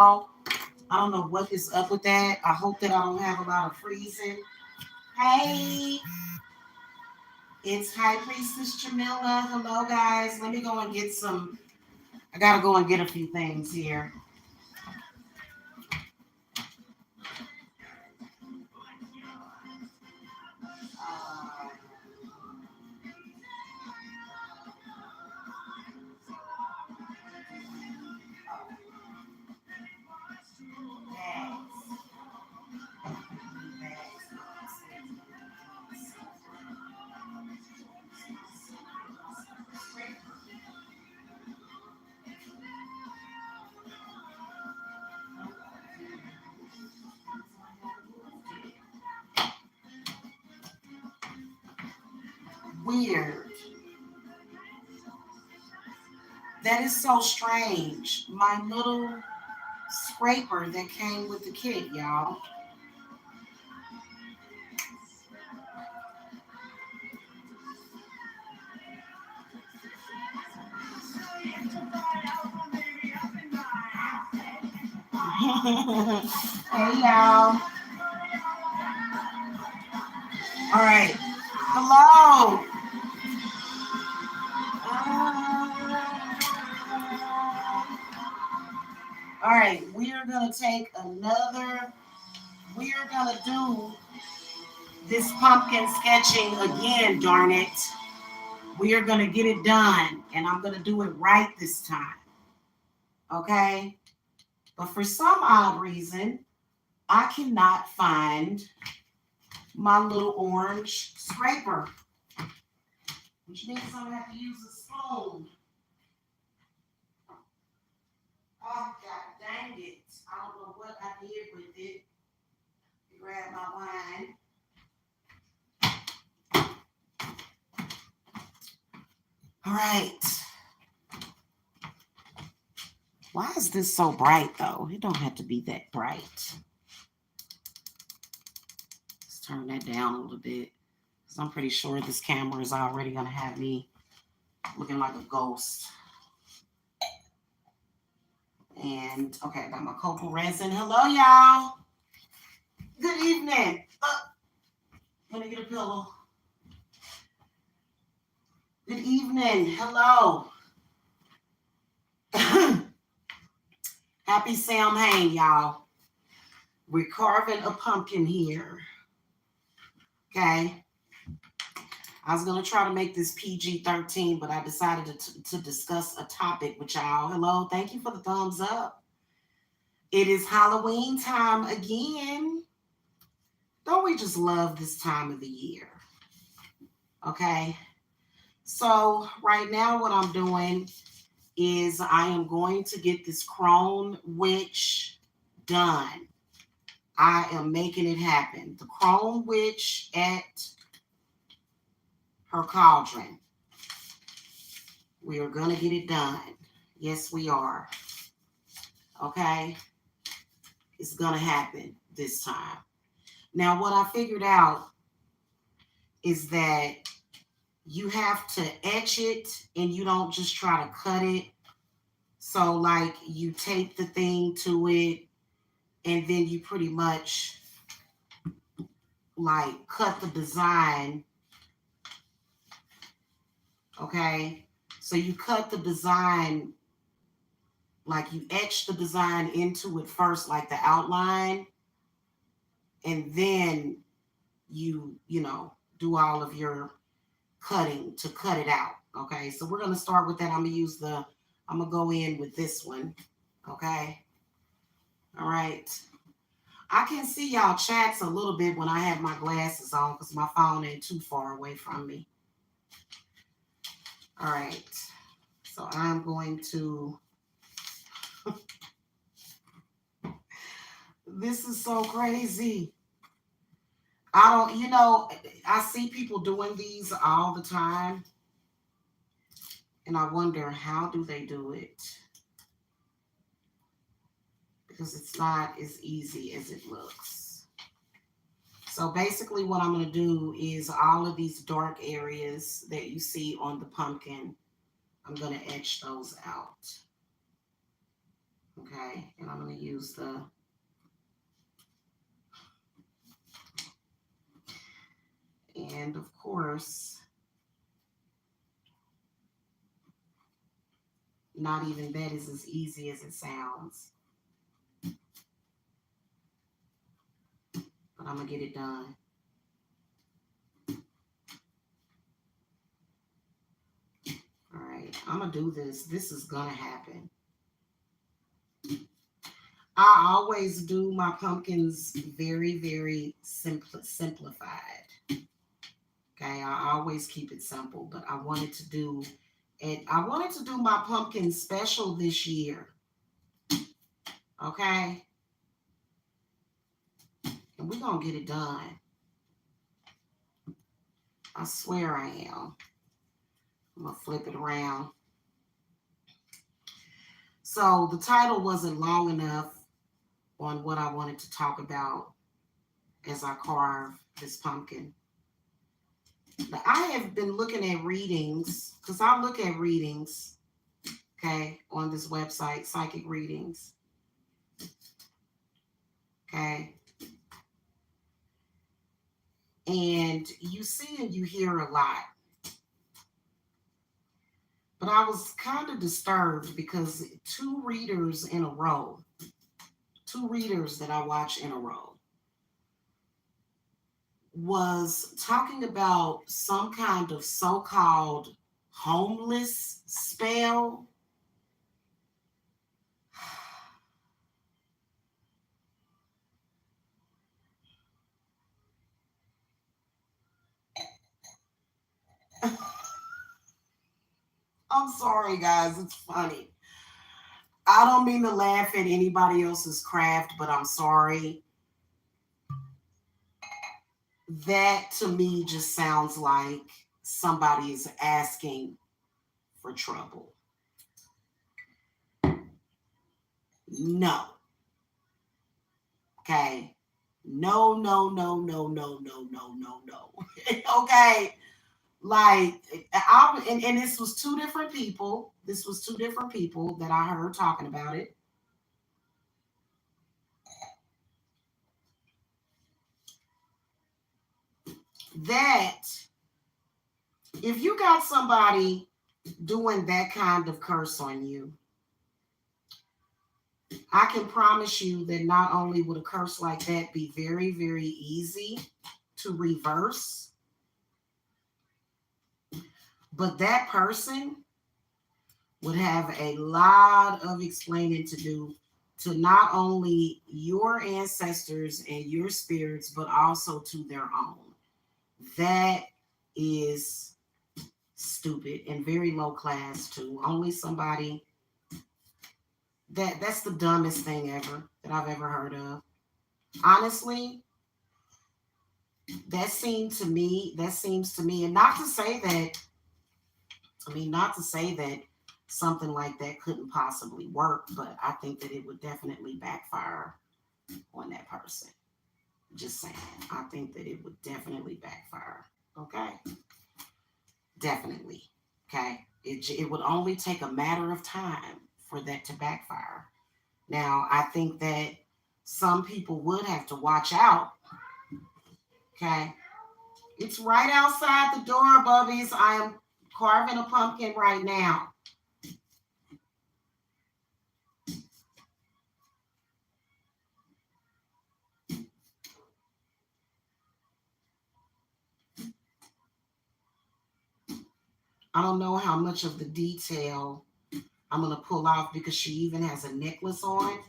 I don't know what is up with that. I hope that I don't have a lot of freezing. Hey, it's High Priestess Jamila. Hello, guys. Let me go and get some. I gotta go and get a few things here. Weird. That is so strange. My little scraper that came with the kit, y'all. Hey, y'all. All right. Hello. All right. We are going to take another. We are going to do this pumpkin sketching again, darn it. We are going to get it done, and I'm going to do it right this time. Okay? But for some odd reason, I cannot find my little orange scraper, which means I'm going to have to use a spoon. Oh, God dang it. I don't know what I did with it. Grab my wine. All right. Why is this so bright, though? It don't have to be that bright. Let's turn that down a little bit. Because I'm pretty sure this camera is already going to have me looking like a ghost. And, okay, I got my cocoa resin. Hello, y'all. Good evening. Let me get a pillow. Good evening. Hello. Happy Samhain, y'all. We're carving a pumpkin here. Okay. I was going to try to make this PG-13, but I decided to discuss a topic with y'all. Hello. Thank you for the thumbs up. It is Halloween time again. Don't we just love this time of the year? Okay. So right now what I'm doing is I am going to get this crone witch done. I am making it happen. The crone witch at her cauldron. We are going to get it done. Yes, we are. Okay? It's going to happen this time. Now, what I figured out is that you have to etch it and you don't just try to cut it. So, like, you tape the thing to it and then you pretty much, like, cut the design. Okay? So, you cut the design, like, you etch the design into it first, like the outline. And then you do all of your cutting to cut it out. Okay, so we're going to start with that. I'm going to go in with this one. Okay. All right. I can see y'all chats a little bit when I have my glasses on because my phone ain't too far away from me. All right. So I'm going to, this is so crazy. I see people doing these all the time. And I wonder, how do they do it? Because it's not as easy as it looks. So basically what I'm going to do is all of these dark areas that you see on the pumpkin, I'm going to etch those out. Okay, and I'm going to use and of course, not even that is as easy as it sounds, but I'm going to get it done. All right, I'm going to do this. This is going to happen. I always do my pumpkins very, very simplified. Okay, I always keep it simple, but I wanted to do it. I wanted to do my pumpkin special this year. Okay, and we're gonna get it done. I swear I am. I'm gonna flip it around. So the title wasn't long enough on what I wanted to talk about as I carve this pumpkin. But I have been looking at readings, because I look at readings, okay, on this website, psychic readings. Okay. And you see and you hear a lot. But I was kind of disturbed because two readers that I watch in a row, was talking about some kind of so-called homeless spell. I'm sorry, guys. It's funny. I don't mean to laugh at anybody else's craft, but I'm sorry. That to me just sounds like somebody is asking for trouble. No. Okay. No, no, no, no, no, no, no, no, no. Okay. Like and this was two different people. This was two different people that I heard talking about it. That if you got somebody doing that kind of curse on you, I can promise you that not only would a curse like that be very, very easy to reverse, but that person would have a lot of explaining to do to not only your ancestors and your spirits, but also to their own. That is stupid and very low class too. Only somebody that's the dumbest thing ever that I've ever heard of. Honestly, that seems to me, and not to say that, not to say that something like that couldn't possibly work, but I think that it would definitely backfire on that person. Just saying. I think that it would definitely backfire. Okay? Definitely. Okay? It would only take a matter of time for that to backfire. Now, I think that some people would have to watch out. Okay? It's right outside the door, Bubbies. I am carving a pumpkin right now. I don't know how much of the detail I'm going to pull off because she even has a necklace on.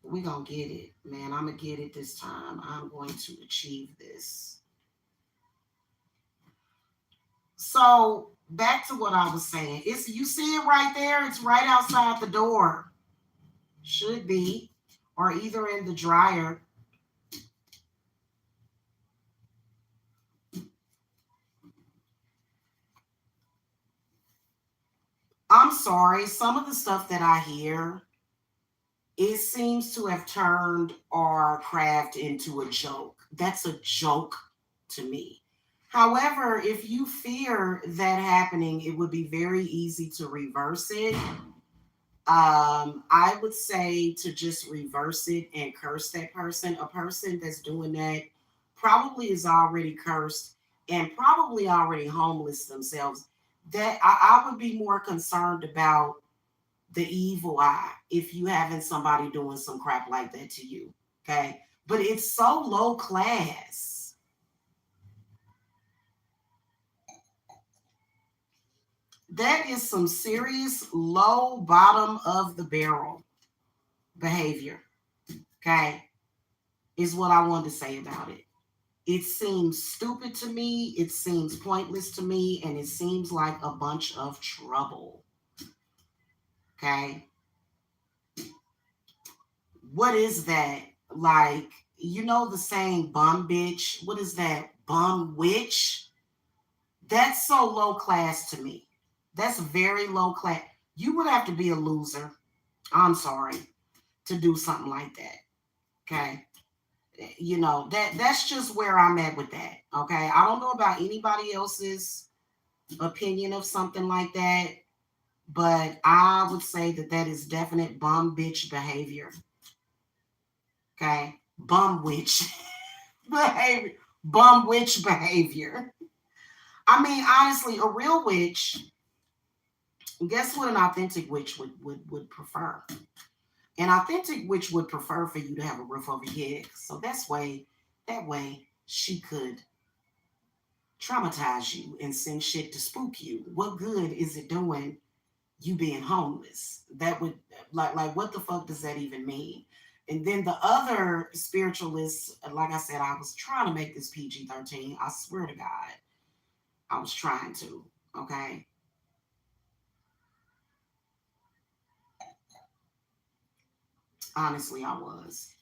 We're going to get it, man. I'm going to get it this time. I'm going to achieve this. So back to what I was saying. You see it right there? It's right outside the door. Should be. Or either in the dryer. I'm sorry. Some of the stuff that I hear, it seems to have turned our craft into a joke. That's a joke to me. However, if you fear that happening, it would be very easy to reverse it. I would say to just reverse it and curse that person. A person that's doing that probably is already cursed and probably already homeless themselves. That I would be more concerned about the evil eye if you having somebody doing some crap like that to you. Okay. But it's so low class. That is some serious low bottom of the barrel behavior. Okay. Is what I wanted to say about it. It seems stupid to me. It seems pointless to me. And it seems like a bunch of trouble. Okay. What is that? Like, you know, the saying bum bitch? What is that? Bum witch? That's so low class to me. That's very low class. You would have to be a loser. I'm sorry to do something like that. Okay. You know, that's just where I'm at with that. Okay. I don't know about anybody else's opinion of something like that, but I would say that that is definite bum bitch behavior. Okay. Bum witch behavior. Bum witch behavior. I mean, honestly, a real witch, guess what an authentic witch would prefer? An authentic witch would prefer for you to have a roof over your head. So that way she could traumatize you and send shit to spook you. What good is it doing you being homeless? That would like what the fuck does that even mean? And then the other spiritualists, like I said, I was trying to make this PG-13. I swear to God, I was trying to. Okay. Honestly, I was.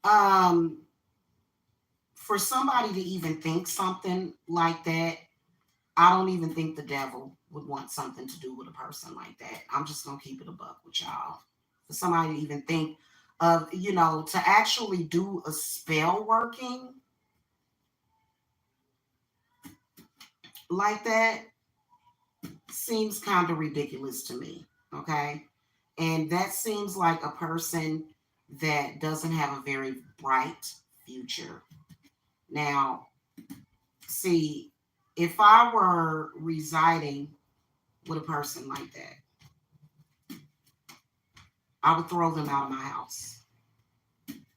Um, for somebody to even think something like that, I don't even think the devil would want something to do with a person like that. I'm just gonna keep it a buck with y'all. For somebody to even think of, you know, to actually do a spell working like that seems kind of ridiculous to me. Okay. And that seems like a person that doesn't have a very bright future. Now, see, if I were residing with a person like that, I would throw them out of my house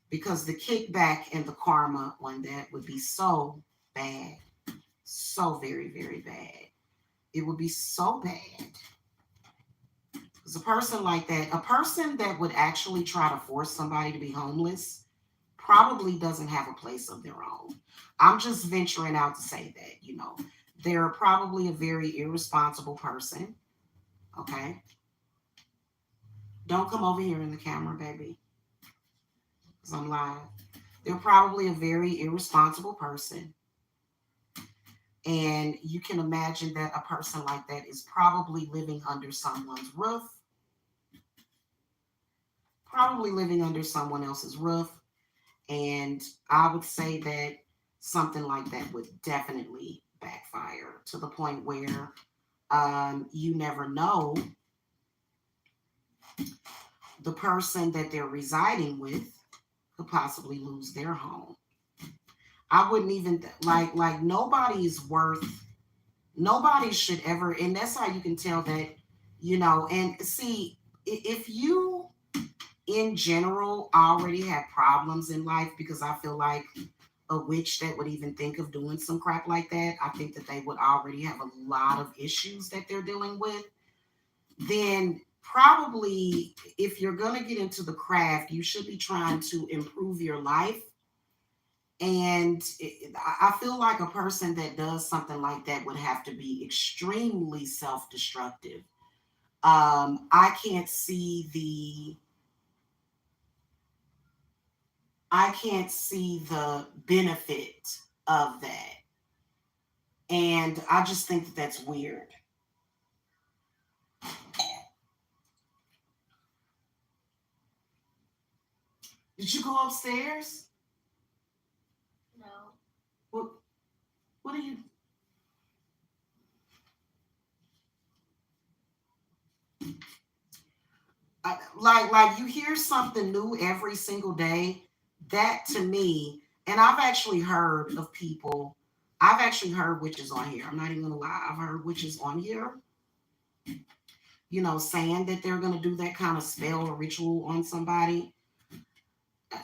because the kickback and the karma on that would be so bad, so very, very bad. It would be so bad. Because a person like that, a person that would actually try to force somebody to be homeless, probably doesn't have a place of their own. I'm just venturing out to say that, you know, they're probably a very irresponsible person. Okay. Don't come over here in the camera, baby, because I'm live. They're probably a very irresponsible person. And you can imagine that a person like that is probably living under someone's roof, probably living under someone else's roof. And I would say that something like that would definitely backfire to the point where you never know the person that they're residing with could possibly lose their home. I wouldn't even like nobody is worth, nobody should ever, and that's how you can tell that, you know, and see, if you in general already have problems in life, because I feel like a witch that would even think of doing some crap like that, I think that they would already have a lot of issues that they're dealing with. Then probably if you're going to get into the craft, you should be trying to improve your life. And I feel like a person that does something like that would have to be extremely self-destructive. I can't see the benefit of that. And I just think that that's weird. Did you go upstairs? like you hear something new every single day. That to me, and I've actually heard of people. I've actually heard witches on here. I'm not even gonna lie. I've heard witches on here, saying that they're gonna do that kind of spell or ritual on somebody.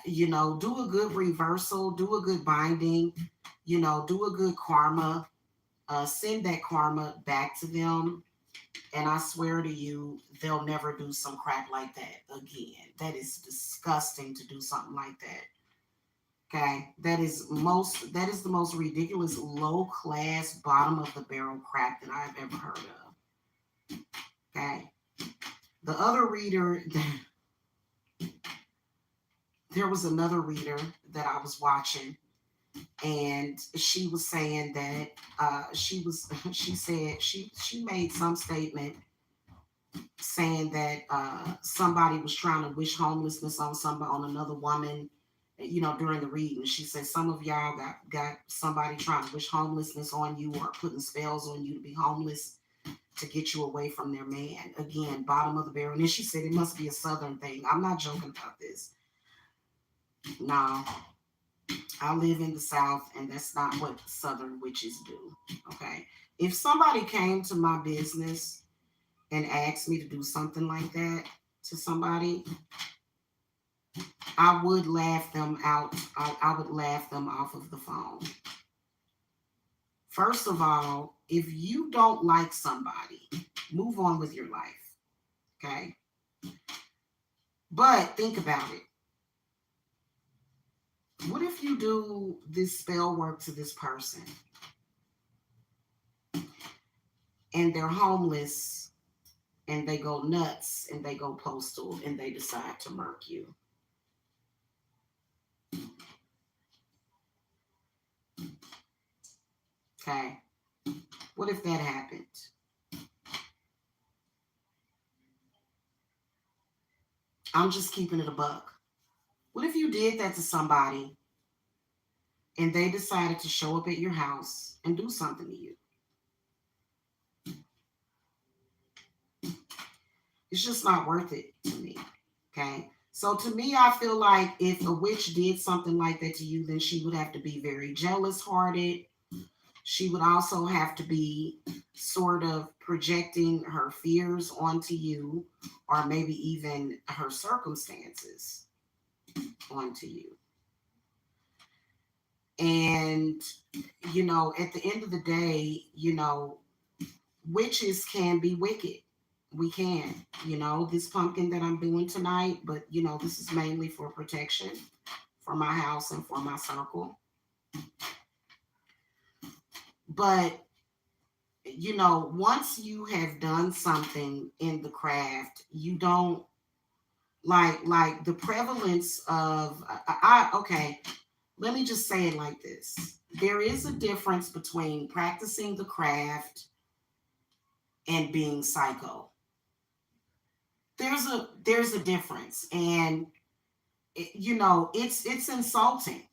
Do a good reversal, do a good binding, do a good karma, send that karma back to them. And I swear to you, they'll never do some crap like that again. That is disgusting to do something like that. Okay. That is the most ridiculous, low class, bottom of the barrel crap that I've ever heard of. Okay. The other reader, there was another reader that I was watching, and she was saying that she said she made some statement saying that somebody was trying to wish homelessness on somebody, on another woman, during the reading. She said some of y'all got somebody trying to wish homelessness on you or putting spells on you to be homeless to get you away from their man. Again, bottom of the barrel. And then she said it must be a southern thing. I'm not joking about this. No, I live in the South, and that's not what Southern witches do. Okay. If somebody came to my business and asked me to do something like that to somebody, I would laugh them out. I would laugh them off of the phone. First of all, if you don't like somebody, move on with your life. Okay. But think about it. What if you do this spell work to this person and they're homeless and they go nuts and they go postal and they decide to murk you? Okay. What if that happened? I'm just keeping it a buck. What if you did that to somebody and they decided to show up at your house and do something to you? It's just not worth it to me. Okay. So to me, I feel like if a witch did something like that to you, then she would have to be very jealous hearted. She would also have to be sort of projecting her fears onto you, or maybe even her circumstances onto you. And, at the end of the day, witches can be wicked. We can, this pumpkin that I'm doing tonight, but, this is mainly for protection for my house and for my circle. But, once you have done something in the craft, you don't like the prevalence of, okay, let me just say it like this. There is a difference between practicing the craft and being psycho. There's a difference, and it's insulting.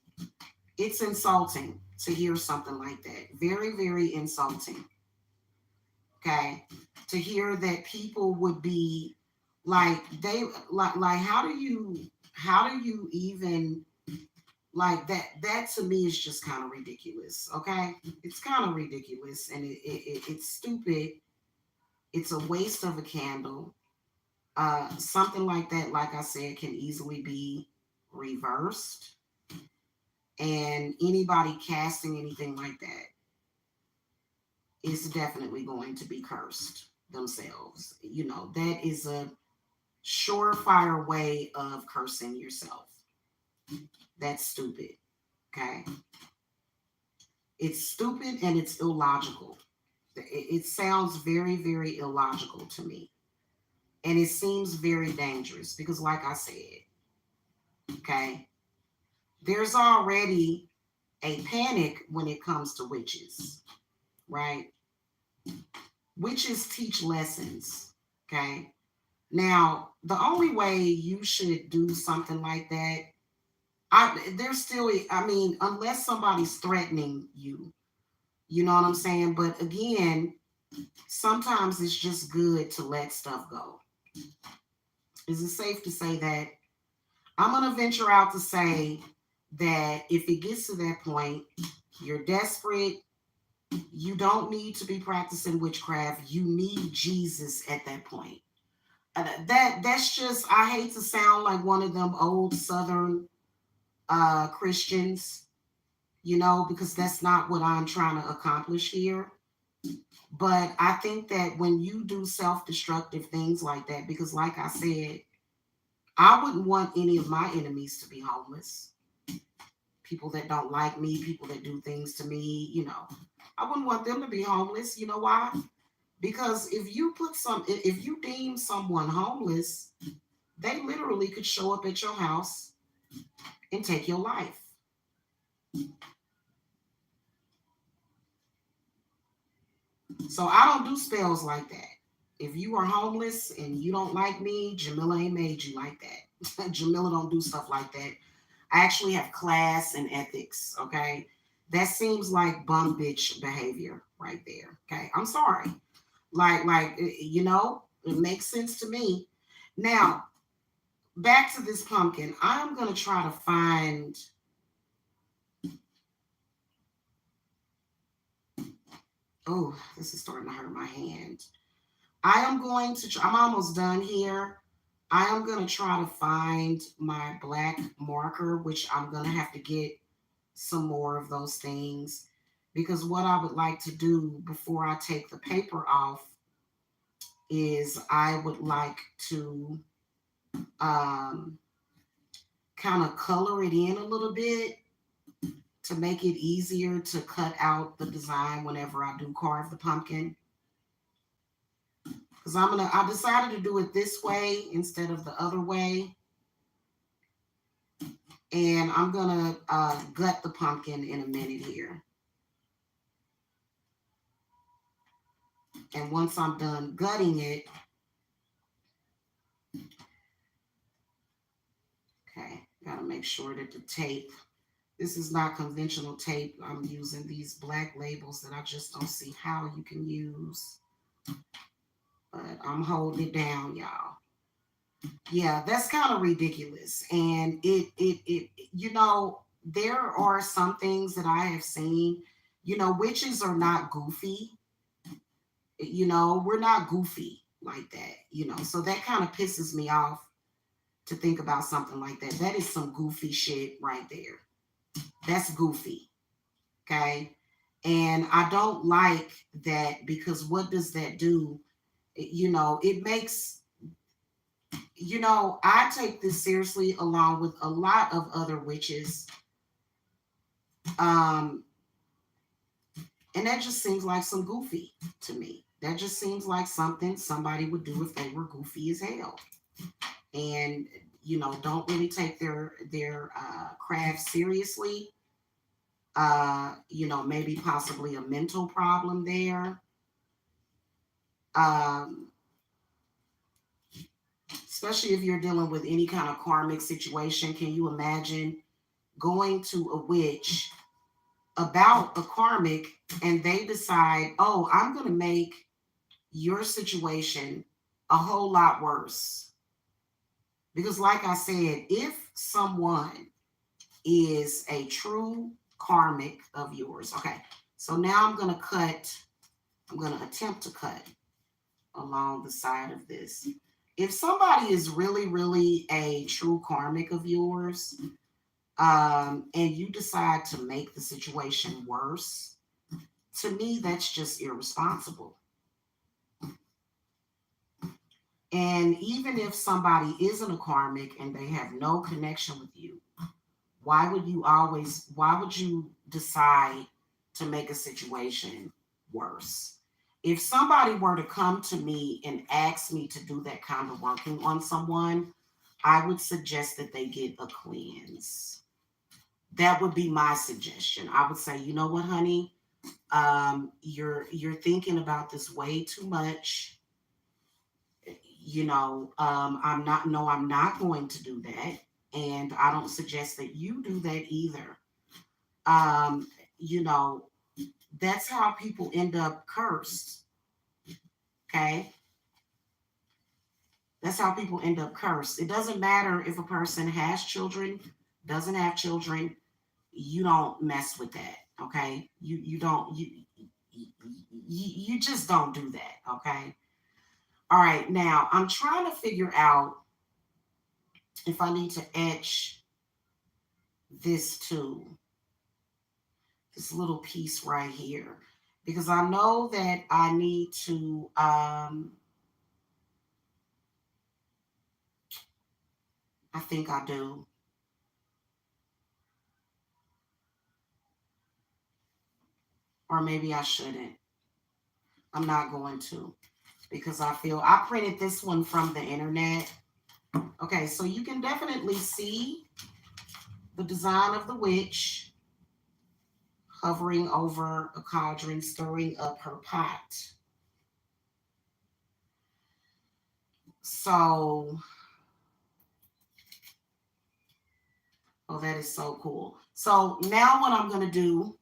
It's insulting to hear something like that. Very, very insulting. Okay, to hear that people would be like like how do you even like that to me is just kind of ridiculous. Okay, it's kind of ridiculous, and it's stupid. It's a waste of a candle. Something like that, like I said, can easily be reversed. And anybody casting anything like that is definitely going to be cursed themselves. That is a surefire way of cursing yourself. That's stupid. Okay. It's stupid and it's illogical. It sounds very, very illogical to me. And it seems very dangerous because, like I said, okay, there's already a panic when it comes to witches, right? Witches teach lessons, okay? Now, the only way you should do something like that, unless somebody's threatening you, you know what I'm saying? But again, sometimes it's just good to let stuff go. Is it safe to say that I'm going to venture out to say that if it gets to that point, you're desperate, you don't need to be practicing witchcraft. You need Jesus at that point. That's just, I hate to sound like one of them old Southern Christians, because that's not what I'm trying to accomplish here. But I think that when you do self-destructive things like that, because like I said, I wouldn't want any of my enemies to be homeless. People that don't like me, people that do things to me. I wouldn't want them to be homeless. You know why? Because if you deem someone homeless, they literally could show up at your house and take your life. So I don't do spells like that. If you are homeless and you don't like me, Jamila ain't made you like that. Jamila don't do stuff like that. I actually have class and ethics, okay? That seems like bum bitch behavior right there. Okay. I'm sorry. It makes sense to me. Now, back to this pumpkin. I'm gonna try to find. Oh, this is starting to hurt my hand. I am going to. I'm almost done here. I am gonna try to find my black marker, which I'm gonna have to get some more of those things, because what I would like to do before I take the paper off is I would like to um, kind of color it in a little bit to make it easier to cut out the design whenever I do carve the pumpkin. Because I decided to do it this way instead of the other way. And I'm gonna gut the pumpkin in a minute here. And once I'm done gutting it, okay, gotta make sure that the tape, this is not conventional tape. I'm using these black labels that I just don't see how you can use. But I'm holding it down, y'all. Yeah, that's kind of ridiculous. And there are some things that I have seen. Witches are not goofy. We're not goofy like that, So that kind of pisses me off to think about something like that. That is some goofy shit right there. That's goofy. Okay. And I don't like that, because what does that do? It makes, I take this seriously along with a lot of other witches. Um, and that just seems like some goofy to me. That just seems like something somebody would do if they were goofy as hell. And, don't really take their craft seriously. Maybe possibly a mental problem there. Um, Especially if you're dealing with any kind of karmic situation. Can you imagine going to a witch about a karmic and they decide, oh, I'm going to make your situation a whole lot worse? Because, like I said, if someone is a true karmic of yours, okay, so now I'm going to attempt to cut along the side of this. If somebody is really, really a true karmic of yours, and you decide to make the situation worse, to me, that's just irresponsible. And even if somebody isn't a karmic and they have no connection with you, why would you decide to make a situation worse? If somebody were to come to me and ask me to do that kind of working on someone, I would suggest that they get a cleanse. That would be my suggestion. I would say, you know what, honey, you're thinking about this way too much. I'm not going to do that, and I don't suggest that you do that either. Um, you know, that's how people end up cursed. Okay. That's how people end up cursed. It doesn't matter if a person has children, doesn't have children. You don't mess with that. Okay. You don't you just don't do that. Okay. All right. Now I'm trying to figure out if I need to etch this too, this little piece right here, because I know that I need to I think I do, or maybe I shouldn't. I'm not going to, because I feel I printed this one from the internet. Okay, so you can definitely see the design of the witch hovering over a cauldron, stirring up her pot. So, oh, that is so cool. So now what I'm going to do,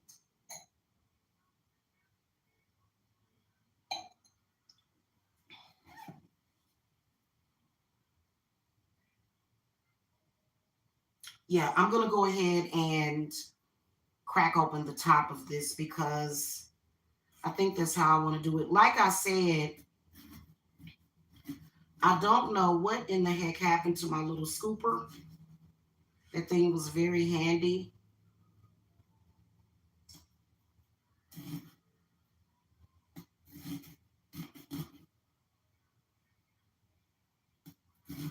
yeah, I'm going to go ahead and crack open the top of this because I think that's how I want to do it. Like I said, I don't know what in the heck happened to my little scooper. That thing was very handy.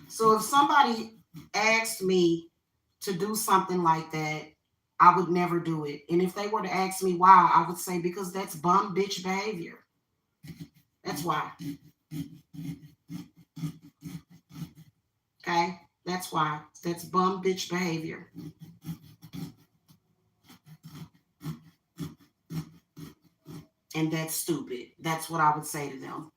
So if somebody asked me to do something like that, I would never do it. And if they were to ask me why, I would say because that's bum bitch behavior. That's why. Okay? That's why. That's bum bitch behavior. And that's stupid. That's what I would say to them.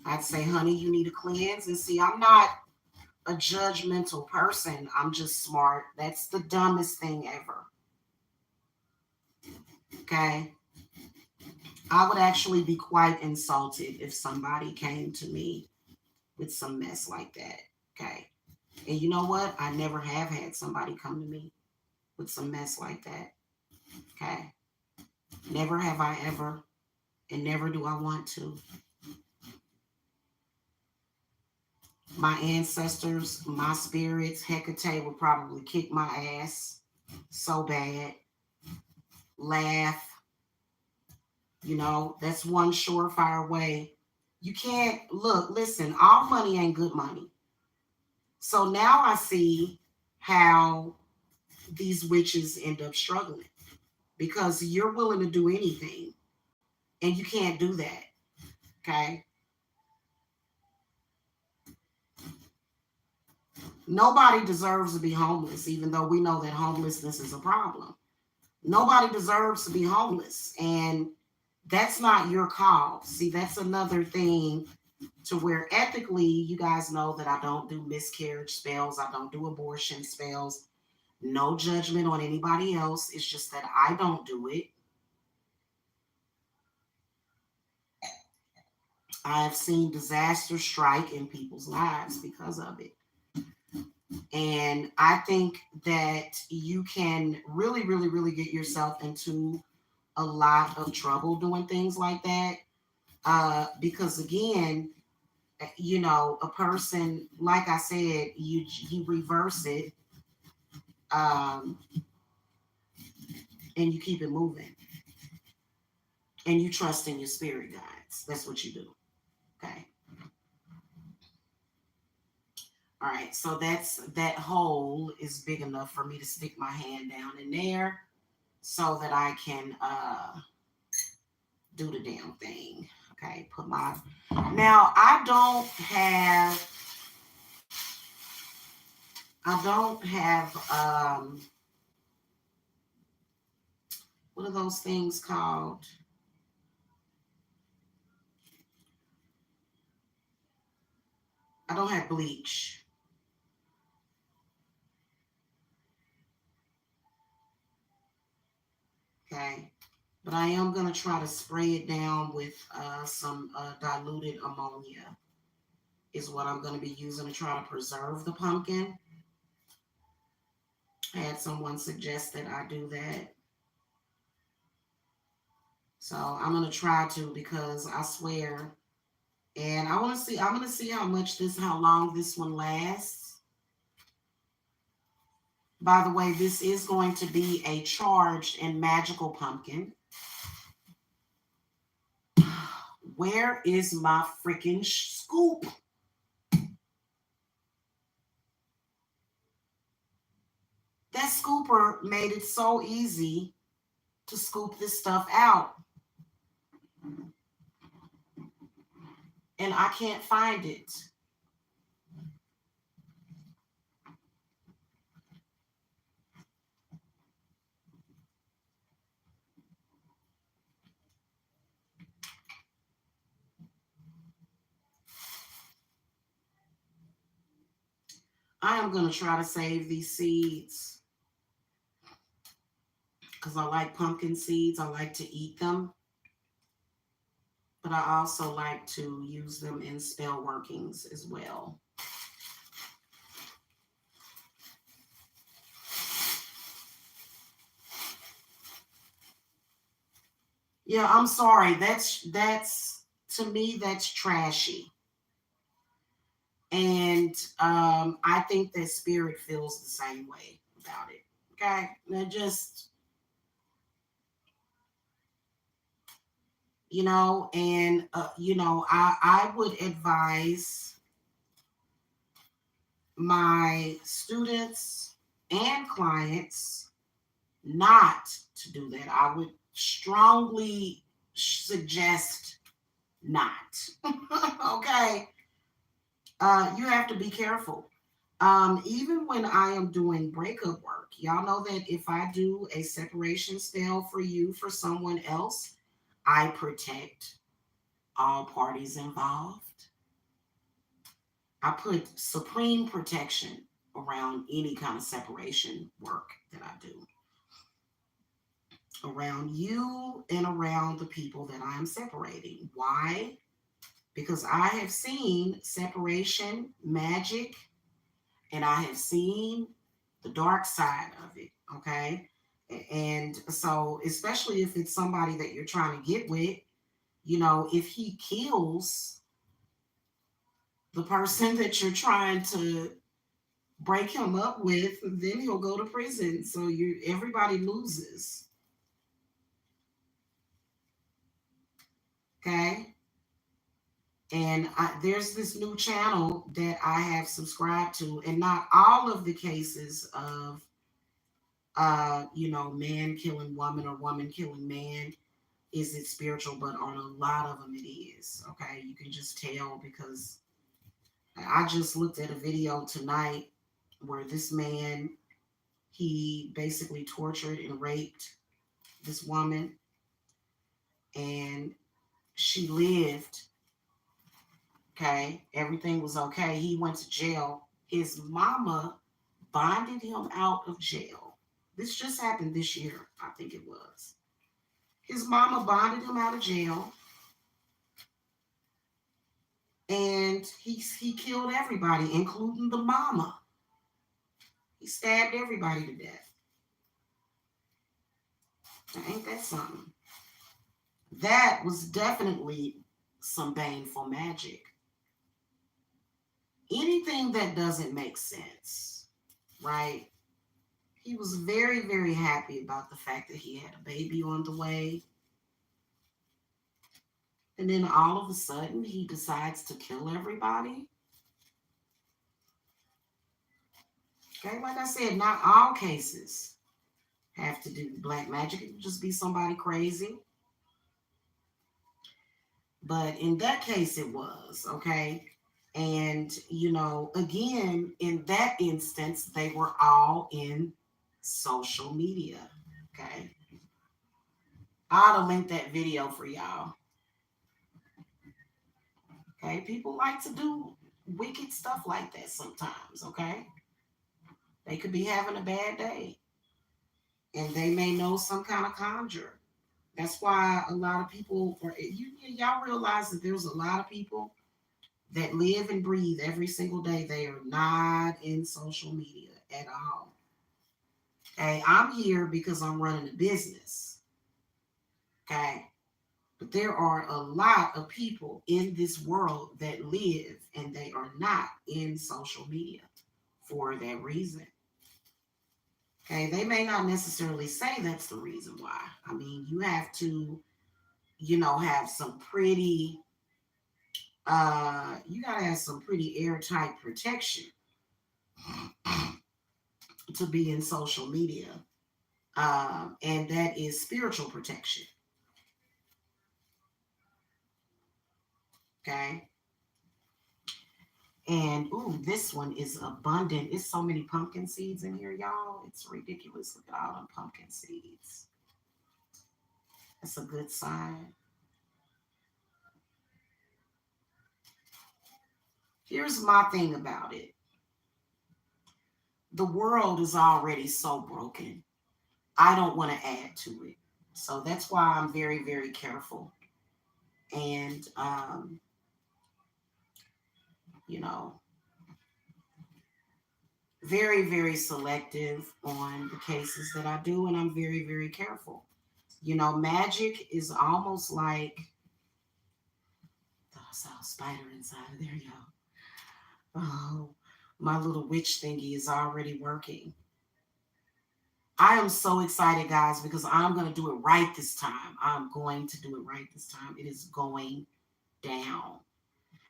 I'd say, honey, you need a cleanse. And see, I'm not a judgmental person. I'm just smart. That's the dumbest thing ever. Okay? I would actually be quite insulted if somebody came to me with some mess like that. Okay. And you know what? I never have had somebody come to me with some mess like that. Okay. Never have I ever, and never do I want to. My ancestors, my spirits, Hecate would probably kick my ass so bad. Laugh. You know, that's one surefire way. You can't look, listen, all money ain't good money. So now I see how these witches end up struggling because you're willing to do anything and you can't do that. Okay. Nobody deserves to be homeless, even though we know that homelessness is a problem. Nobody deserves to be homeless. And that's not your call. See, that's another thing to where ethically, you guys know that I don't do miscarriage spells, I don't do abortion spells. No judgment on anybody else. It's just that I don't do it. I have seen disaster strike in people's lives because of it. And I think that you can really, really, really get yourself into a lot of trouble doing things like that. Because again, you know, a person, like I said, you reverse it, um, and you keep it moving, and you trust in your spirit guides. That's what you do. Okay. All right. So that hole is big enough for me to stick my hand down in there so that I can do the damn thing. Okay, put my now I don't have what are those things called? I don't have bleach. Okay. But I am gonna try to spray it down with some diluted ammonia. is what I'm going to be using to try to preserve the pumpkin. I had someone suggest that I do that. So I'm going to try to, because I swear, and I'm going to see how long this one lasts. By the way, this is going to be a charged and magical pumpkin. Where is my freaking scoop? That scooper made it so easy to scoop this stuff out. And I can't find it. I am going to try to save these seeds because I like pumpkin seeds. I like to eat them. But I also like to use them in spell workings as well. Yeah, I'm sorry. That's to me, that's trashy. And I think that spirit feels the same way about it. Okay. They're just, and I would advise my students and clients not to do that. I would strongly suggest not. Okay. You have to be careful. Even when I am doing breakup work, y'all know that if I do a separation spell for you for someone else, I protect all parties involved. I put supreme protection around any kind of separation work that I do, around you and around the people that I am separating. Why? Because I have seen separation magic and I have seen the dark side of it. Okay. And so, especially if it's somebody that you're trying to get with, if he kills the person that you're trying to break him up with, then he'll go to prison. So everybody loses. Okay. And there's this new channel that I have subscribed to, and not all of the cases of man killing woman or woman killing man is it spiritual, but on a lot of them it is. Okay. You can just tell because I just looked at a video tonight where this man, he basically tortured and raped this woman, and she lived. Okay. Everything was okay. He went to jail. His mama bonded him out of jail. This just happened this year, I think it was. His mama bonded him out of jail, and he killed everybody, including the mama. He stabbed everybody to death. Now, ain't that something? That was definitely some baneful magic. Anything that doesn't make sense, right? He was very, very happy about the fact that he had a baby on the way. And then all of a sudden, he decides to kill everybody. Okay, like I said, not all cases have to do with black magic. It could just be somebody crazy. But in that case, it was, okay? And, again, in that instance, they were all in social media, okay? I'll link that video for y'all. Okay, people like to do wicked stuff like that sometimes, okay? They could be having a bad day and they may know some kind of conjure. That's why a lot of people, y'all realize that there's a lot of people that live and breathe every single day, they are not in social media at all. Okay, I'm here because I'm running a business. Okay, but there are a lot of people in this world that live and they are not in social media for that reason. Okay, they may not necessarily say that's the reason why. I mean, you have to, have some pretty, you gotta have some pretty airtight protection to be in social media. And that is spiritual protection. Okay. And ooh, this one is abundant. It's so many pumpkin seeds in here, y'all. It's ridiculous. Look at all them pumpkin seeds. That's a good sign. Here's my thing about it. The world is already so broken. I don't want to add to it. So that's why I'm very, very careful. And, you know, very, very selective on the cases that I do. And I'm very, very careful. Magic is almost like, oh, I saw a spider inside of there, y'all. Oh, my little witch thingy is already working. I am so excited, guys, because I'm going to do it right this time. I'm going to do it right this time. It is going down.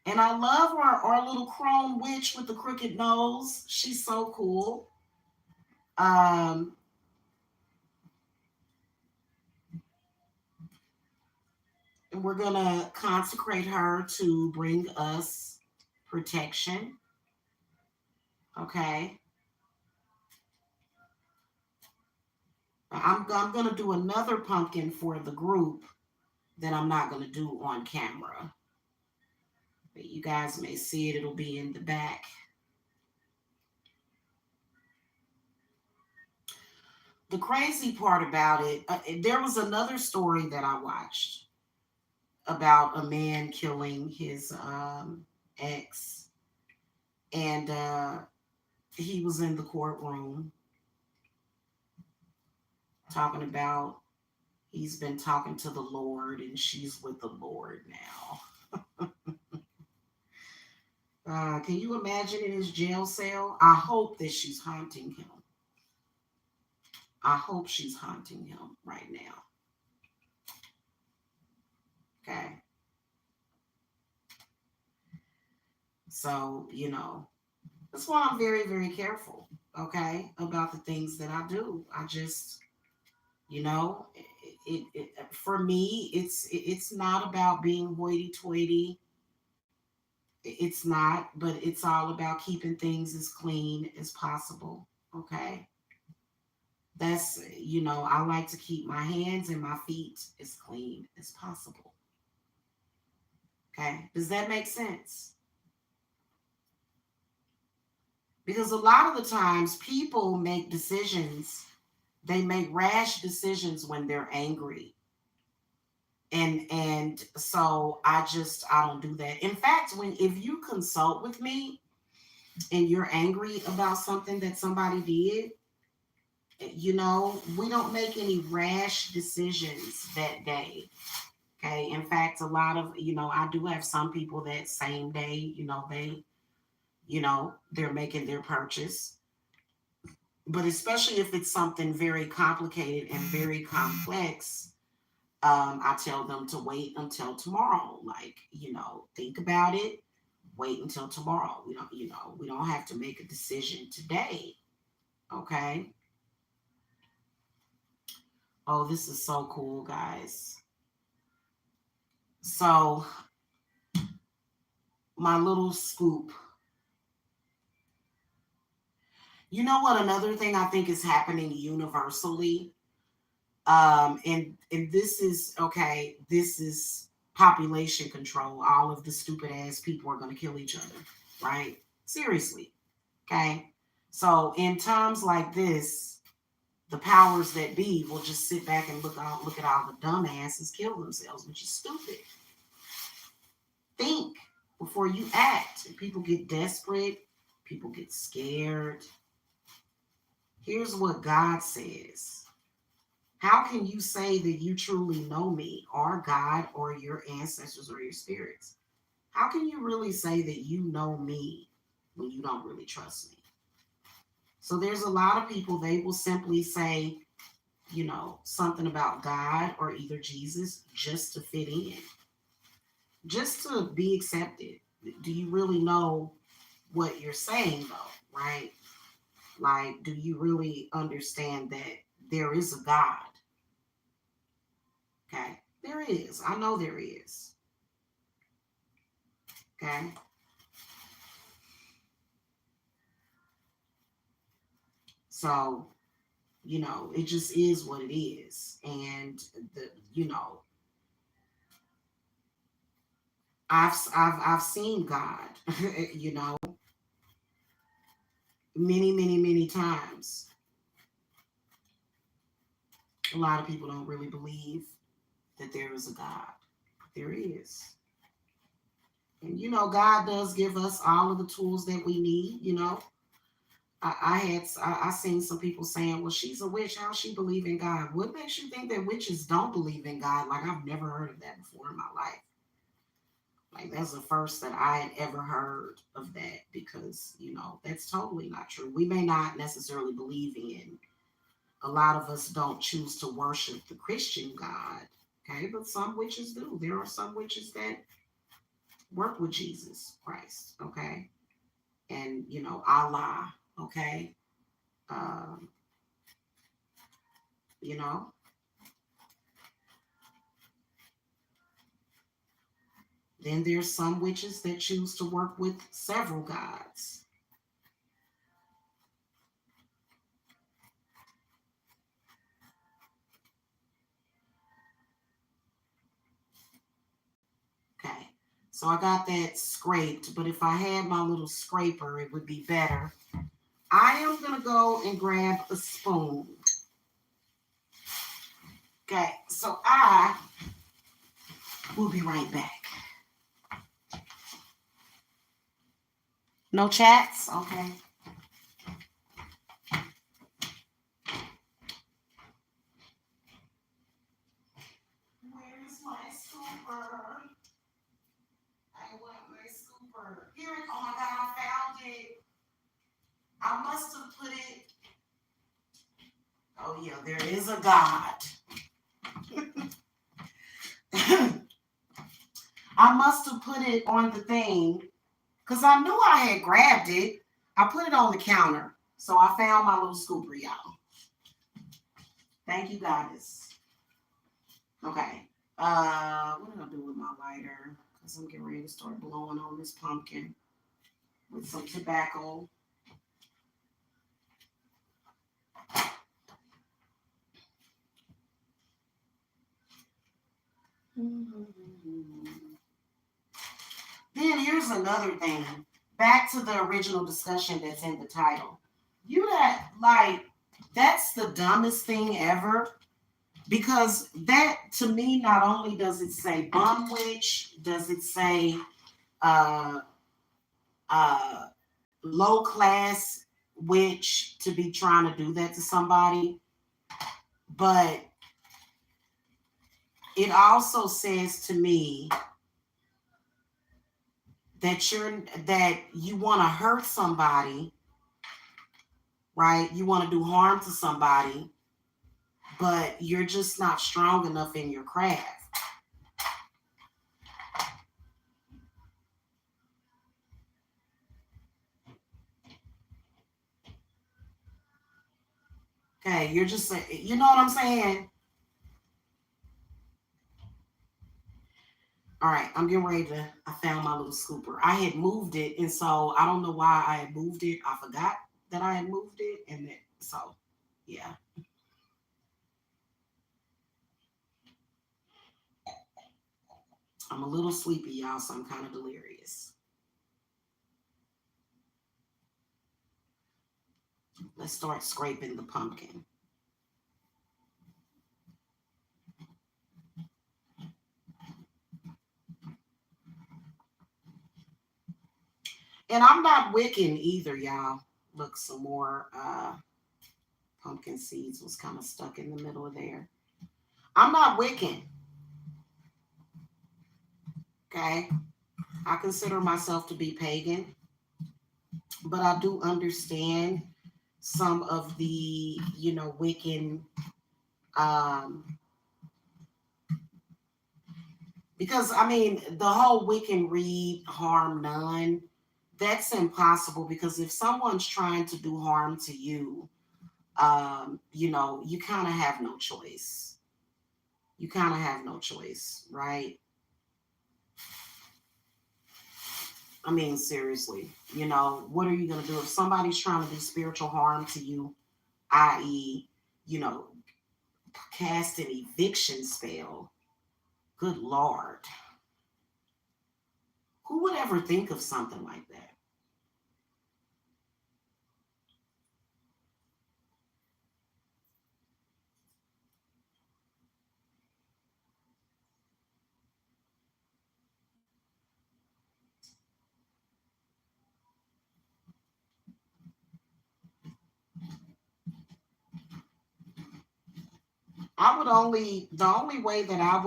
And I love our little chrome witch with the crooked nose. She's so cool. Um, and we're going to consecrate her to bring us protection. Okay. I'm going to do another pumpkin for the group that I'm not going to do on camera. But you guys may see it. It'll be in the back. The crazy part about it, there was another story that I watched about a man killing his ex. And he was in the courtroom talking about he's been talking to the Lord and she's with the Lord now. Can you imagine in his jail cell? I hope that she's haunting him. I hope she's haunting him right now. Okay. So, that's why I'm very, very careful, okay, about the things that I do. I just, for me, it's not about being hoity-toity. It's not, but it's all about keeping things as clean as possible, okay? That's, I like to keep my hands and my feet as clean as possible. Okay? Does that make sense? Because a lot of the times people make decisions, they make rash decisions when they're angry. And so I don't do that. In fact, if you consult with me and you're angry about something that somebody did, we don't make any rash decisions that day. Okay. In fact, a lot of, I do have some people that same day, they're making their purchase. But especially if it's something very complicated and very complex, I tell them to wait until tomorrow. Like, think about it. Wait until tomorrow. We don't have to make a decision today. Okay. Oh, this is so cool, guys. So, my little scoop. You know what? Another thing I think is happening universally. And this is okay. This is population control. All of the stupid ass people are going to kill each other, right? Seriously. Okay. So in times like this, the powers that be will just sit back and look at all the dumbasses kill themselves, which is stupid. Think. before you act. People get desperate. People get scared. Here's what God says. How can you say that you truly know me or God or your ancestors or your spirits? How can you really say that you know me when you don't really trust me? So there's a lot of people, they will simply say, something about God or either Jesus just to fit in, just to be accepted. Do you really know what you're saying though, right? Like, do you really understand that there is a God? Okay, there is. I know there is. Okay. So, it just is what it is. And I've seen God, many, many, many times. A lot of people don't really believe that there is a God. There is. And God does give us all of the tools that we need. I seen some people saying, well, she's a witch, how she believe in God? What makes you think that witches don't believe in God? Like, I've never heard of that before in my life. Like, that's the first that I had ever heard of that, because that's totally not true. We may not necessarily believe in, a lot of us don't choose to worship the Christian God, okay, but some witches do. There are some witches that work with Jesus Christ, okay, and Allah, okay, um, you know. Then there's some witches that choose to work with several gods. Okay, so I got that scraped, but if I had my little scraper, it would be better. I am going to go and grab a spoon. Okay, so I will be right back. No chats? Okay. Where's my scooper? I want my scooper. Here it. Oh my God, I found it. I must have put it. Oh yeah, there is a God. I must have put it on the thing because I knew I had grabbed it. I put it on the counter. So I found my little scooper, y'all. Thank you, goddess. Okay. What did I do with my lighter? Because I'm getting ready to start blowing on this pumpkin with some tobacco. Then here's another thing. Back to the original discussion that's in the title. That's the dumbest thing ever. Because that, to me, not only does it say bum witch, does it say uh, uh, low class witch to be trying to do that to somebody, but it also says to me that you want to hurt somebody, right? You want to do harm to somebody, but you're just not strong enough in your craft. Okay, you're just, you know what I'm saying? All right, I'm getting ready to, I found my little scooper. I had moved it, and so I don't know why I had moved it. I forgot that I had moved it, and then, so, yeah. I'm a little sleepy, y'all, so I'm kind of delirious. Let's start scraping the pumpkin. And I'm not Wiccan either, y'all. Look, some more pumpkin seeds was kind of stuck in the middle of there. I'm not Wiccan, okay? I consider myself to be pagan, but I do understand some of the, Wiccan, um, because I mean, the whole Wiccan read harm none, that's impossible because if someone's trying to do harm to you, you kind of have no choice. You kind of have no choice, right? I mean, seriously, what are you going to do if somebody's trying to do spiritual harm to you, i.e., you know, cast an eviction spell? Good Lord. Who would ever think of something like that? The only way that I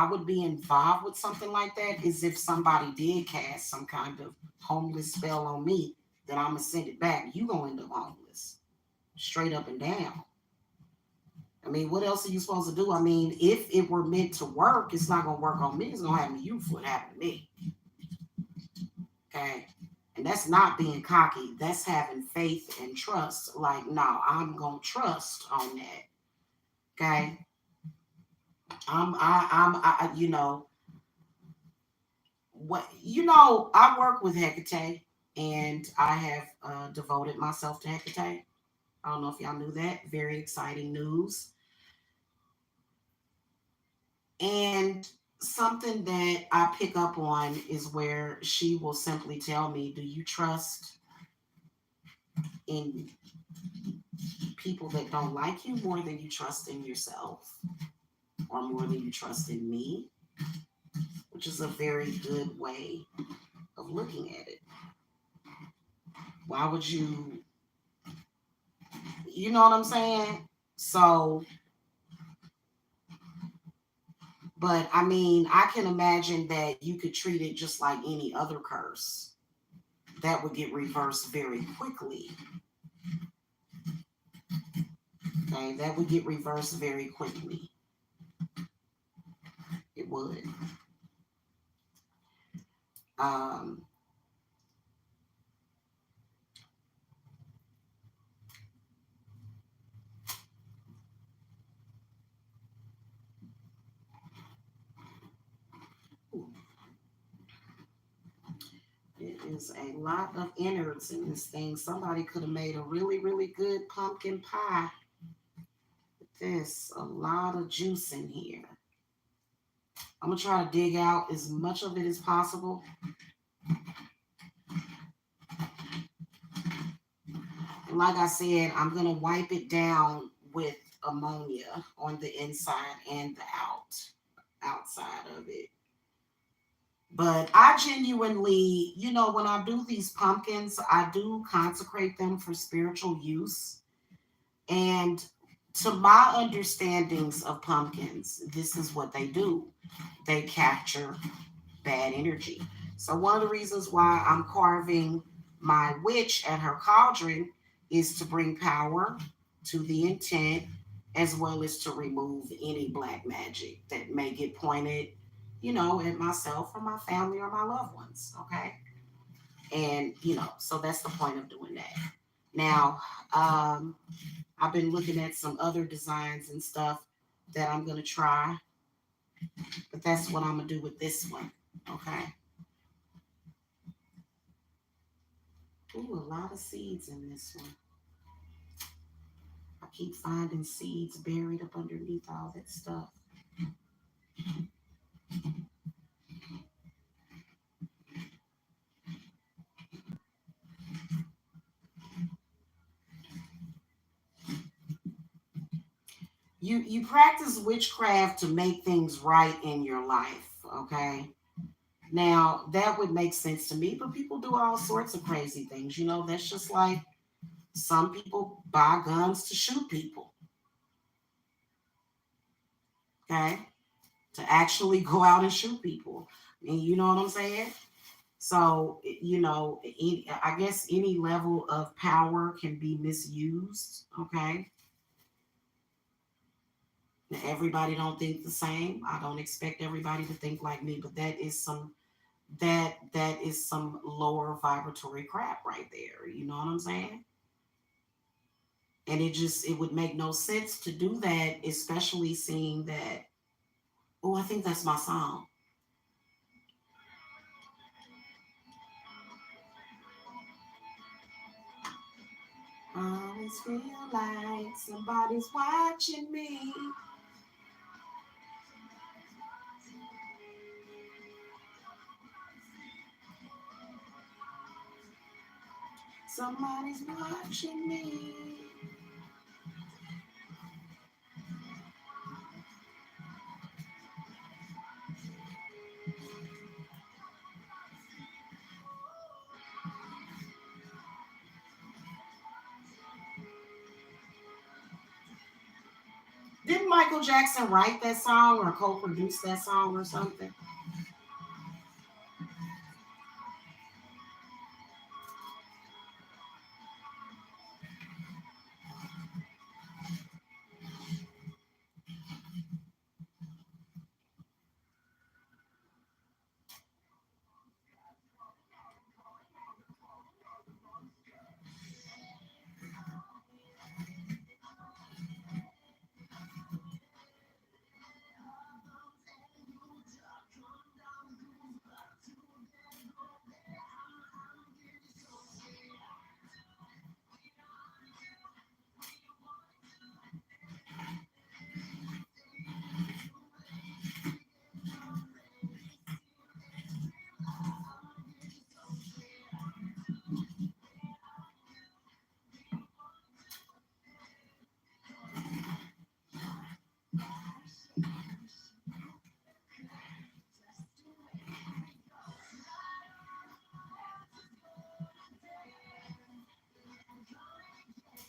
would be involved with something like that is if somebody did cast some kind of homeless spell on me, then I'm gonna send it back. You gonna end up homeless, straight up and down. I mean, what else are you supposed to do? I mean, if it were meant to work, it's not gonna work on me. It's gonna happen to you for what happened to me. Okay. And that's not being cocky. That's having faith and trust. Like, no, I'm gonna trust on that. Okay. You know what? I work with Hecate, and I have devoted myself to Hecate. I don't know if y'all knew that. Very exciting news. And something that I pick up on is where she will simply tell me, "Do you trust in people that don't like you more than you trust in yourself, or more than you trust in me?" Which is a very good way of looking at it. Why would you know what I'm saying? So, but I mean, I can imagine that you could treat it just like any other curse. That would get reversed very quickly. Okay, that would get reversed very quickly. It would. Um, it is a lot of innards in this thing. Somebody could have made a really, really good pumpkin pie. There's a lot of juice in here. I'm gonna try to dig out as much of it as possible. And like I said, I'm gonna wipe it down with ammonia on the inside and the outside of it. But I genuinely, when I do these pumpkins, I do consecrate them for spiritual use. And to my understandings of pumpkins, this is what they do. They capture bad energy. So one of the reasons why I'm carving my witch at her cauldron is to bring power to the intent, as well as to remove any black magic that may get pointed, at myself or my family or my loved ones. Okay. And, so that's the point of doing that. Now, I've been looking at some other designs and stuff that I'm going to try, but that's what I'm going to do with this one. Okay. Ooh, a lot of seeds in this one. I keep finding seeds buried up underneath all that stuff. You practice witchcraft to make things right in your life, okay? Now, that would make sense to me, but people do all sorts of crazy things. That's just like some people buy guns to shoot people, okay? To actually go out and shoot people. And you know what I'm saying? So, I guess any level of power can be misused, okay? Everybody don't think the same. I don't expect everybody to think like me, but that is some lower vibratory crap right there. You know what I'm saying? And it would make no sense to do that, especially seeing that. Oh, I think that's my song. I always feel like somebody's watching me. Somebody's watching me. Didn't Michael Jackson write that song or co-produce that song or something?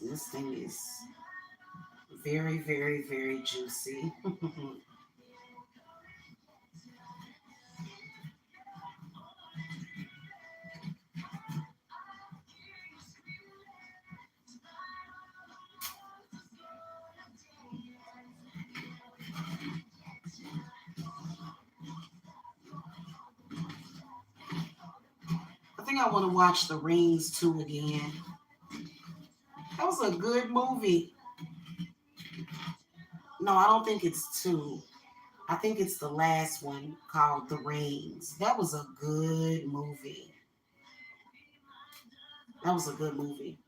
This thing is very, very, very juicy. I think I want to watch The Rings 2 again. That was a good movie. No, I don't think it's 2. I think it's the last one called The Rings. That was a good movie. That was a good movie.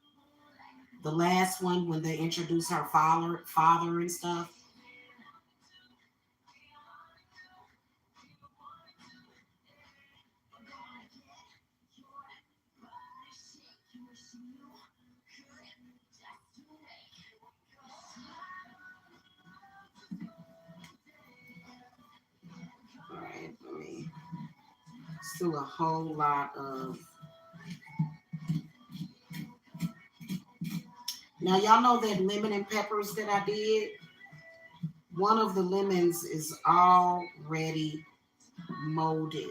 The last one when they introduced her father and stuff. All right, let me still a whole lot of. Now y'all know that lemon and peppers that I did. One of the lemons is already molded.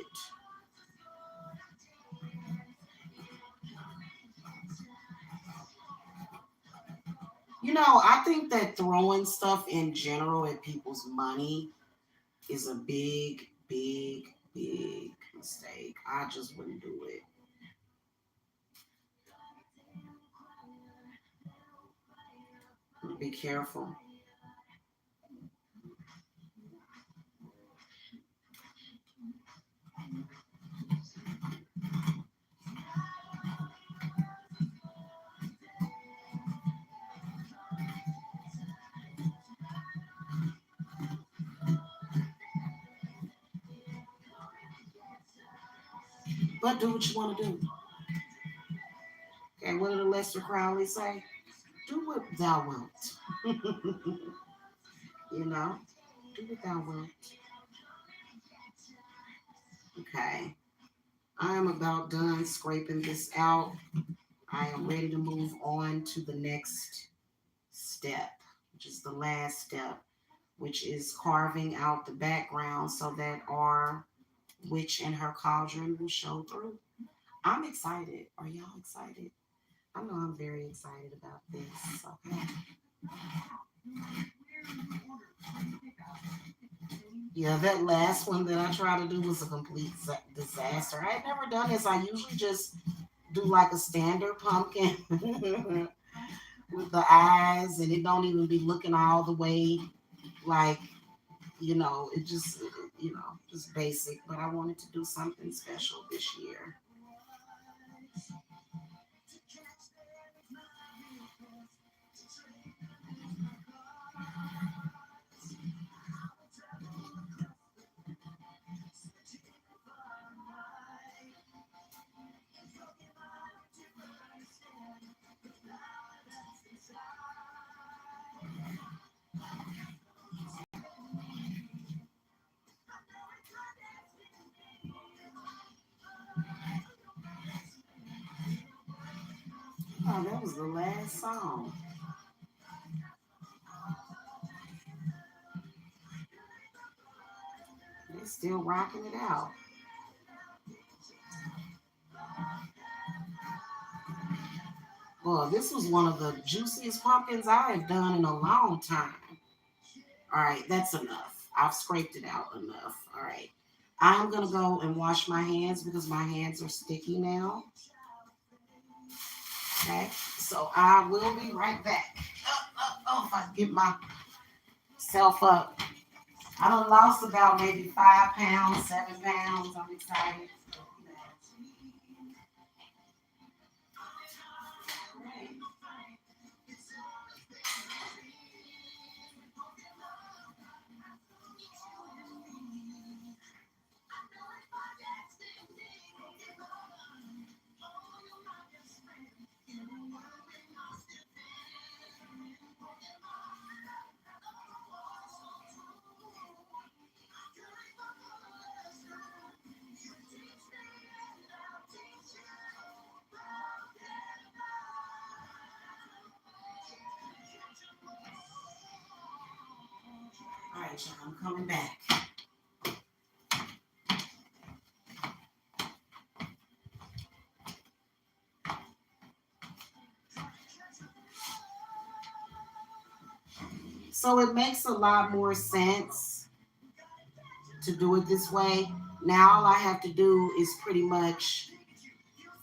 I think that throwing stuff in general at people's money is a big, big, big mistake. I just wouldn't do it. Be careful. But do what you want to do. Okay, what did Lester Crowley say? Do what thou wilt. you know, do what thou wilt. Okay. I am about done scraping this out. I am ready to move on to the next step, which is the last step, which is carving out the background so that our witch and her cauldron will show through. I'm excited. Are y'all excited? I know I'm very excited about this. Okay. Yeah, that last one that I tried to do was a complete disaster. I had never done this. I usually just do like a standard pumpkin with the eyes, and it don't even be looking all the way like, it just, just basic. But I wanted to do something special this year. Oh, that was the last song. They're still rocking it out. Well, this was one of the juiciest pumpkins I have done in a long time. All right, that's enough. I've scraped it out enough. All right. I'm going to go and wash my hands because my hands are sticky now. Okay. So I will be right back. If I get myself up. I done lost about maybe 5 pounds, 7 pounds. I'm excited. All right, y'all, I'm coming back. So it makes a lot more sense to do it this way. Now all I have to do is pretty much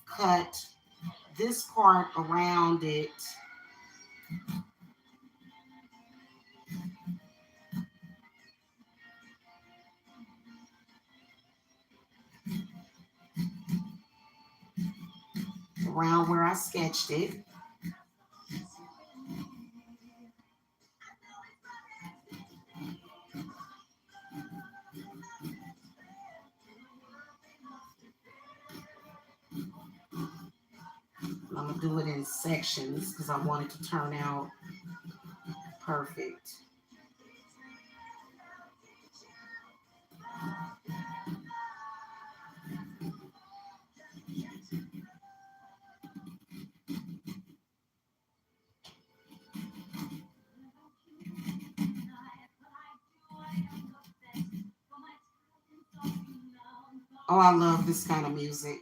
cut this part around it around where I sketched it. I'm gonna do it in sections because I want it to turn out perfect. Oh, I love this kind of music.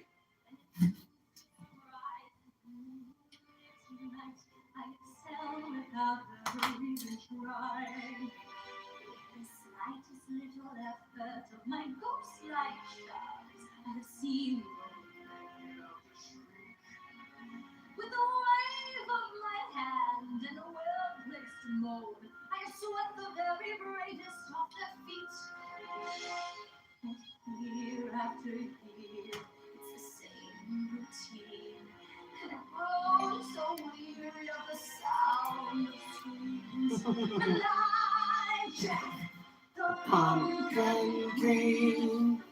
Pumpkin king.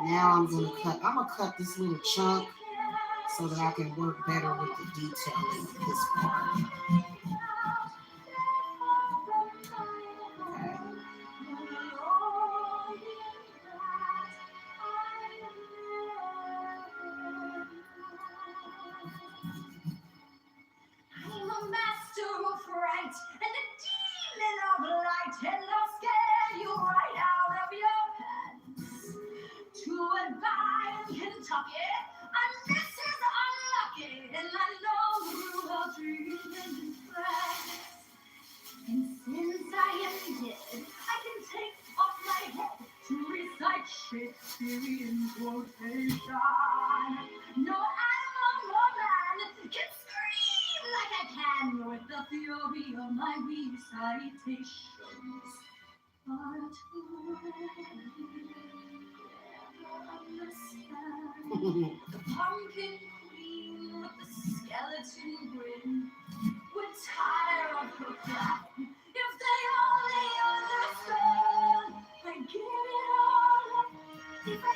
Now I'm gonna cut this little chunk so that I can work better with the detailing of this part. Okay. I'm a master of fright and a demon of light, and I'll scare you right out of your pants. To advise Kentucky, and this is unlucky, and I know through her dreaming and friends. And since I am dead, I can take off my head to recite Shakespearean quotation. No animal nor man can scream like I can with the fury of my recitations. But who understand the pumpkin queen with the skeleton grin would tire of her pride if they only understood. I give it all up if I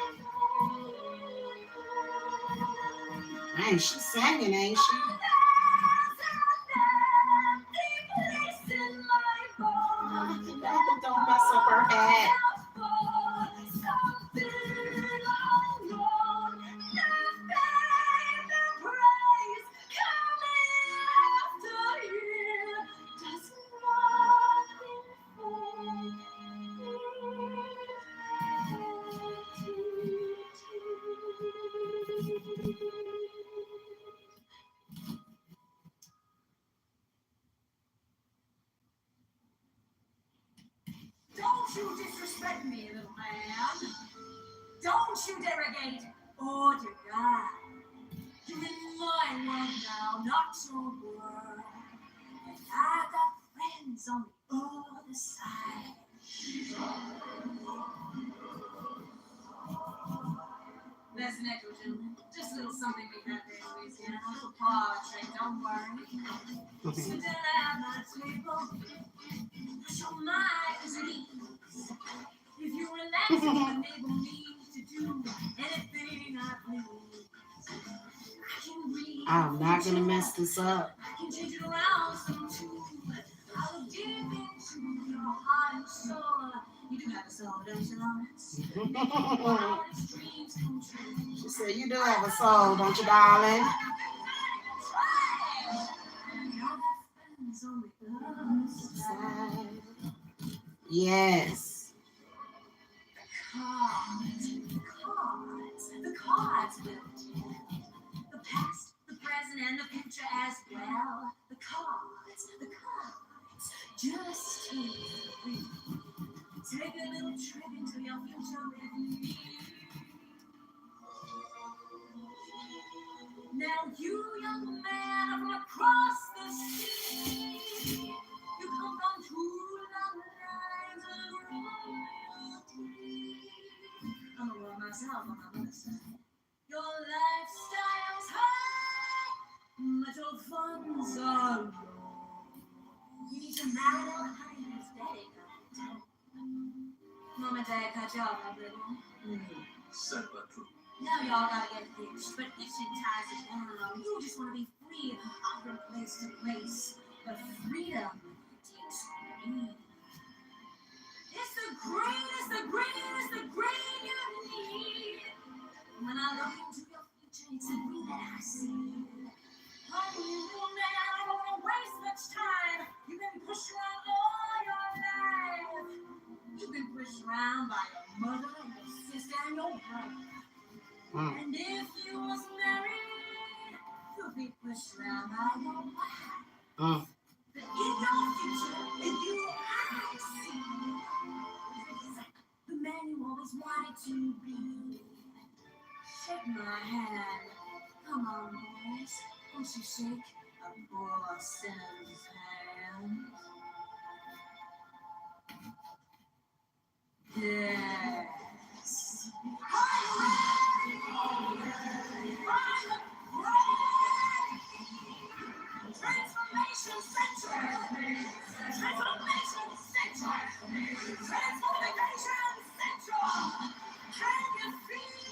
Hey, she's singing, ain't she? Don't mess up her head. Don't you disrespect me, little man. Don't you derogate or deny. You're in my world now, not your world. And I've got friends on the other side. There's an echo, gentlemen. Just a little something we had there in Louisiana. A little parlor trick, don't worry. Sit down at my table. Put your mind at ease. If you relax, you enable me to do anything I please. I can read. I'm not gonna mess this up. I can change it around some too. I'll give into your heart and soul. You do have a soul, don't you, Lawrence? All its dreams come true. She said, you do have a soul, don't you, darling? Yes. The cards will tell. The past, the present, and the future as well. The cards. Just take a little trip into your future with me. Now you, young man, from across the sea, you come from two long lines of royalty. I'm a royal myself on my mother's side. Your lifestyle's high, but your funds are low. You need to marry that honey whose daddy got it. Mom and Dad cut you off, my baby. Said but true. Now y'all gotta get hitched, but itching ties it down. You just want to be free from place to place. But freedom takes green. It's the green you need. When I look into your future, it's the green that I see. Honey, little man, I don't want to waste much time. You've been pushed around all your life. You've been pushed around by your mother, your sister, and your brother. And if you was married, you'll be pushed around by your wife. But in your future, if you I see the man you always wanted to be, shake my hand. Come on, boys. Won't you shake a poor sinner's hand? Yes. Transformation Central! Transformation Central! Transformation Central! Can you feel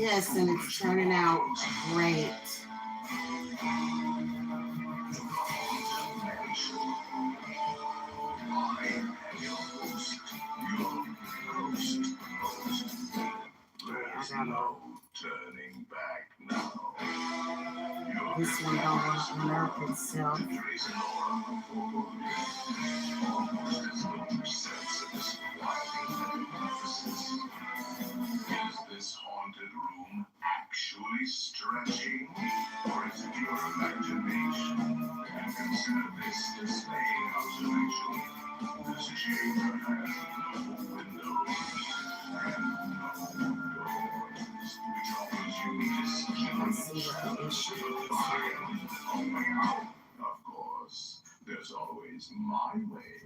Yes, and it's turning out great. There's no turning back now. This one don't want to unearth itself. Is this haunted room actually stretching, or is it your imagination? And consider this dismaying observation. This chamber has no windows and no doors, which offers you this Let's see what the issue is here. a way out. Of course, there's always my way.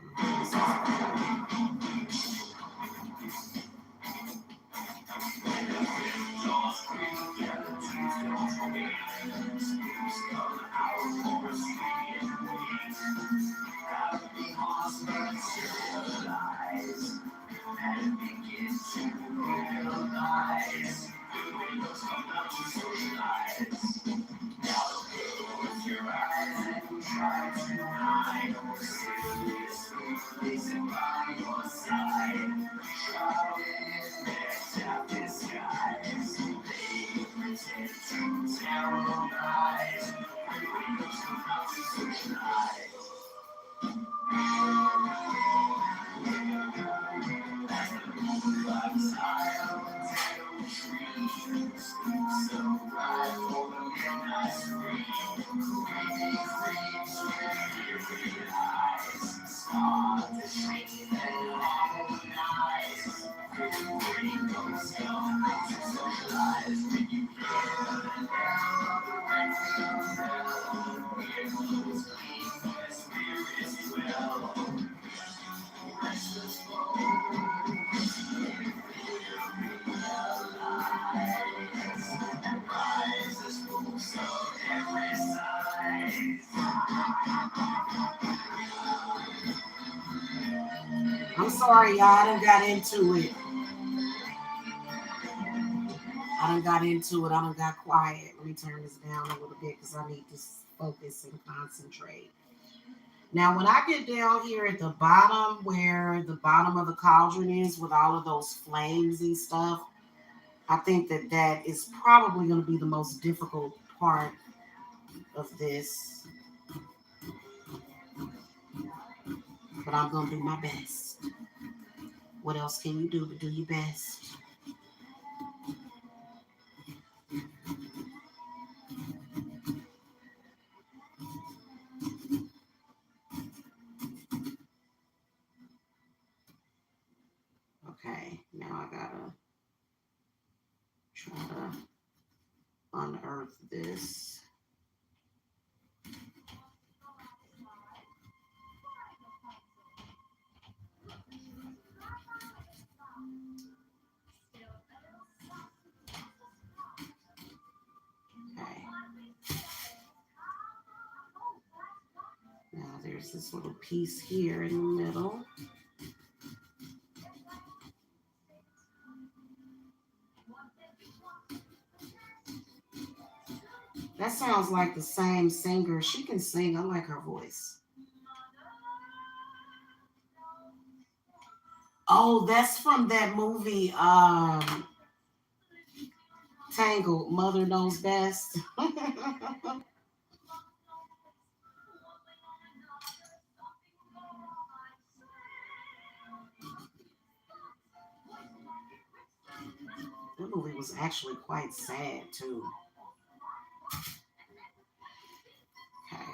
I'm sorry, y'all. I done got into it. I done got quiet. Let me turn this down a little bit because I need to focus and concentrate. Now, when I get down here at the bottom, where the bottom of the cauldron is with all of those flames and stuff, I think that is probably going to be the most difficult part of this. But I'm going to do my best. What else can you do but do your best? Okay, now I gotta try to unearth this. Okay. Now there's this little piece here in the middle. That sounds like the same singer. She can sing. I like her voice. Oh, that's from that movie, Tangled. Mother Knows Best. That movie was actually quite sad too. Okay.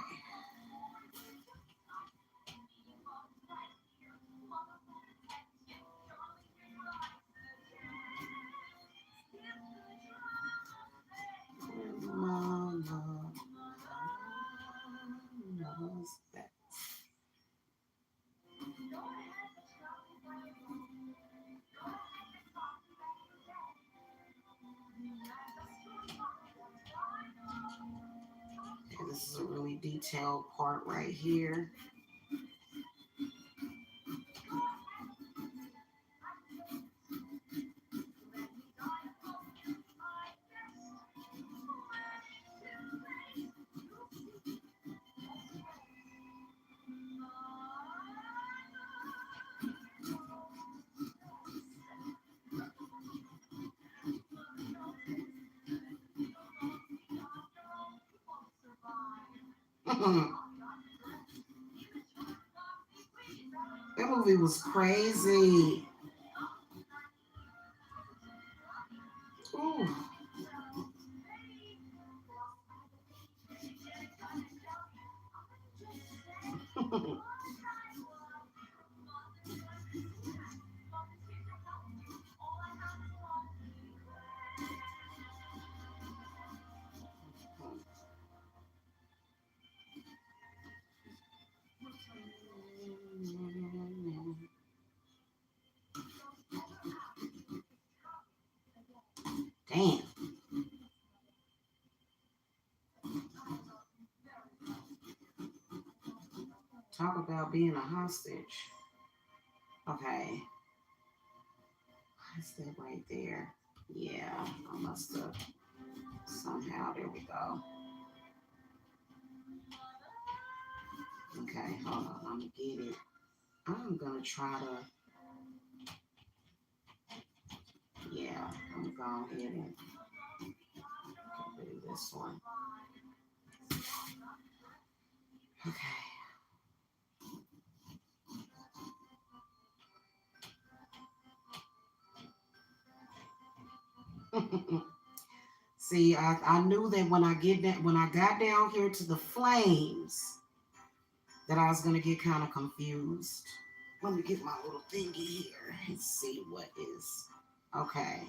Mama knows best. Okay, this is a really detailed part right here. That movie was crazy. Ooh. Damn. Talk about being a hostage. Okay. What's that right there? Yeah, I must have somehow. There we go. Okay, hold on. I'm gonna get it. I'm gonna try to. Yeah, I'm gonna go ahead and get rid of this one. Okay. See, I knew that when I got down here to the flames, that I was gonna get kind of confused. Let me get my little thingy here and see what is okay.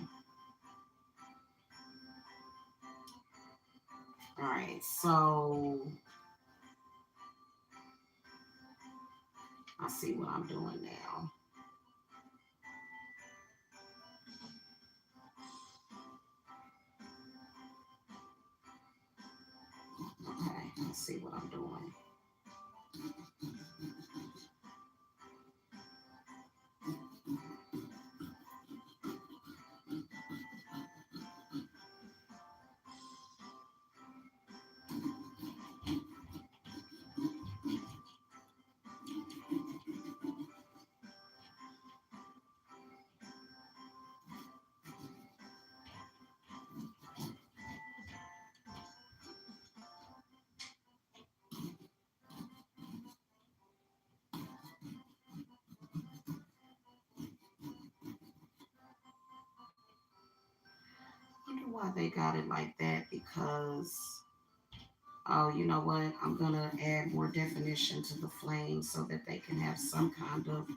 All right, so I see what I'm doing now. Okay, let's see what I'm doing. I wonder why they got it like that because, oh, you know what? I'm gonna add more definition to the flame so that they can have some kind of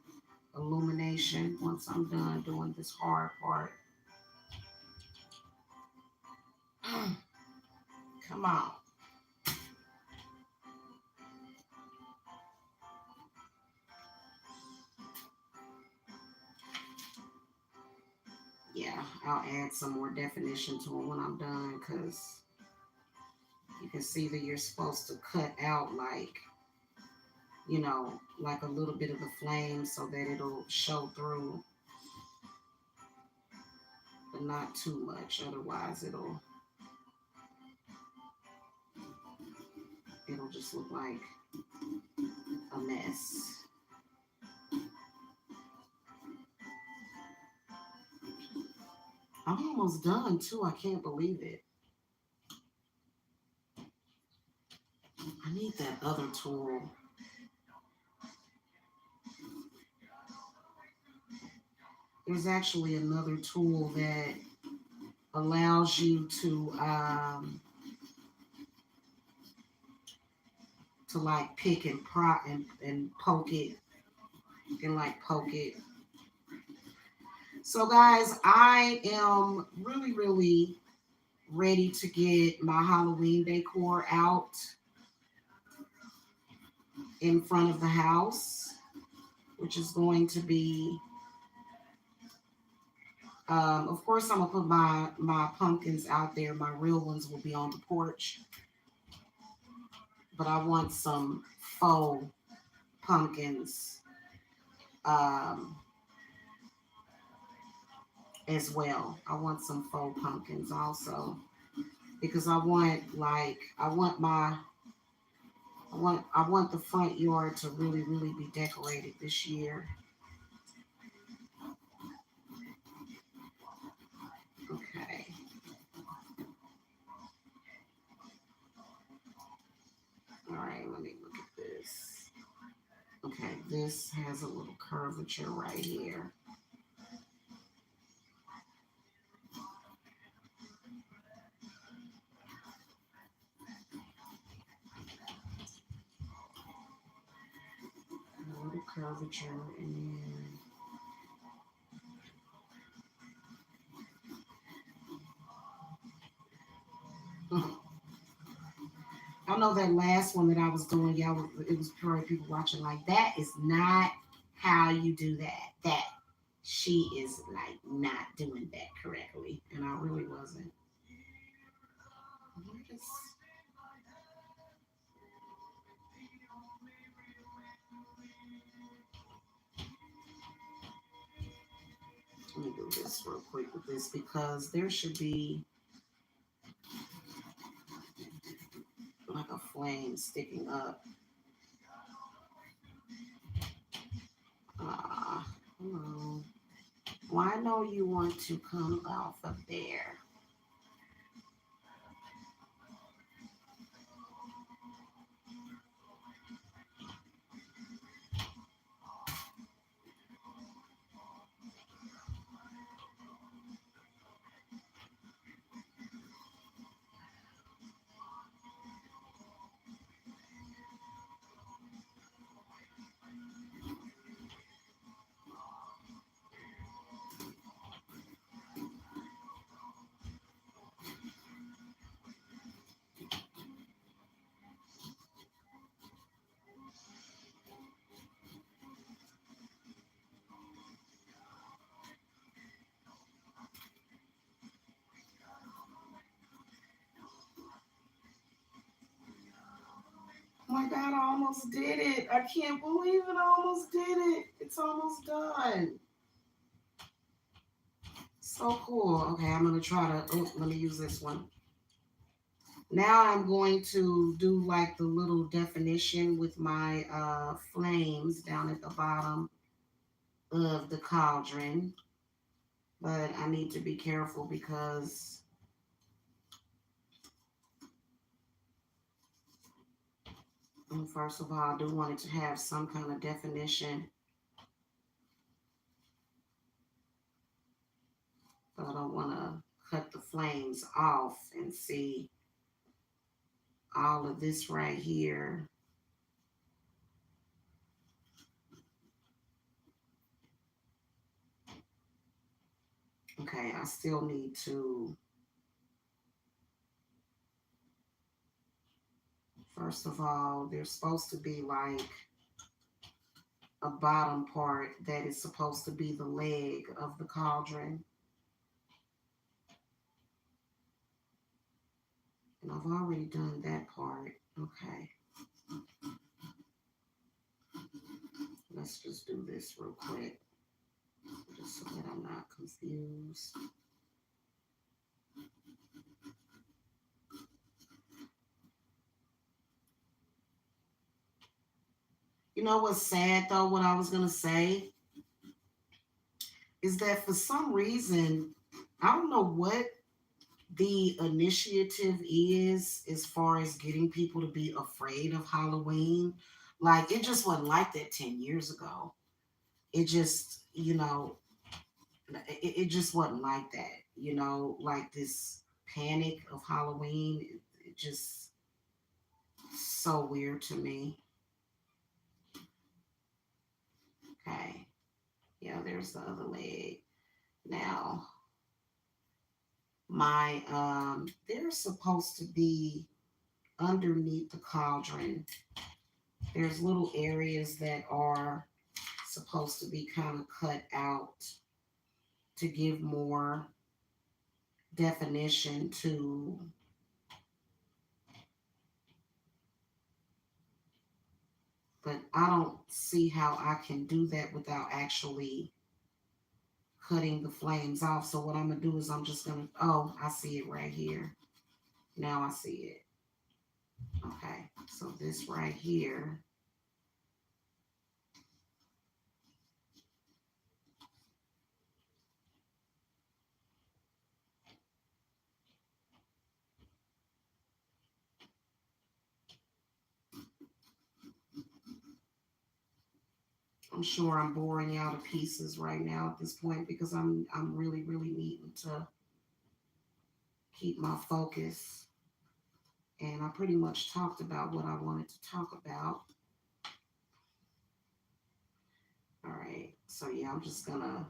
illumination once I'm done doing this hard part. Come on. Yeah, I'll add some more definition to it when I'm done because you can see that you're supposed to cut out like, like a little bit of the flame so that it'll show through, but not too much. Otherwise, it'll just look like a mess. I'm almost done too. I can't believe it. I need that other tool. There's actually another tool that allows you to like pick and prop and poke it. You can like poke it. So guys, I am really, really ready to get my Halloween decor out in front of the house, which is going to be, of course, I'm gonna put my pumpkins out there. My real ones will be on the porch, but I want some faux pumpkins as well. I want some faux pumpkins also because I want the front yard to really, really be decorated this year. Okay. All right, let Okay, this has a little curvature right here. A little curvature and I know that last one that I was doing, y'all, it was probably people watching like that is not how you do that. That she is like not doing that correctly, and I really wasn't. Where does- Let me do this real quick with this because there should be like a flame sticking up. Hello. Well, I know you want to come off of there. Oh my God, I almost did it. I can't believe it. I almost did it. It's almost done. So cool. Okay, I'm going to try to, oh, let me use this one. Now I'm going to do like the little definition with my flames down at the bottom of the cauldron. But I need to be careful because first of all, I do want it to have some kind of definition. But I don't want to cut the flames off and see all of this right here. Okay, I still need to, first of all, there's supposed to be like a bottom part that is supposed to be the leg of the cauldron. And I've already done that part. Okay. Let's just do this real quick, just so that I'm not confused. You know what's sad though, what I was going to say is that for some reason, I don't know what the initiative is as far as getting people to be afraid of Halloween. Like it just wasn't like that 10 years ago. It just, it just wasn't like that, like this panic of Halloween. It just so weird to me. Okay. Yeah, there's the other leg. Now, my there's supposed to be underneath the cauldron. There's little areas that are supposed to be kind of cut out to give more definition to, but I don't see how I can do that without actually cutting the flames off. So what I'm gonna do is I'm just gonna, oh, I see it right here. Now I see it. Okay, so this right here. I'm sure I'm boring y'all to pieces right now at this point because I'm really needing to keep my focus. And I pretty much talked about what I wanted to talk about. All right. So yeah, I'm just gonna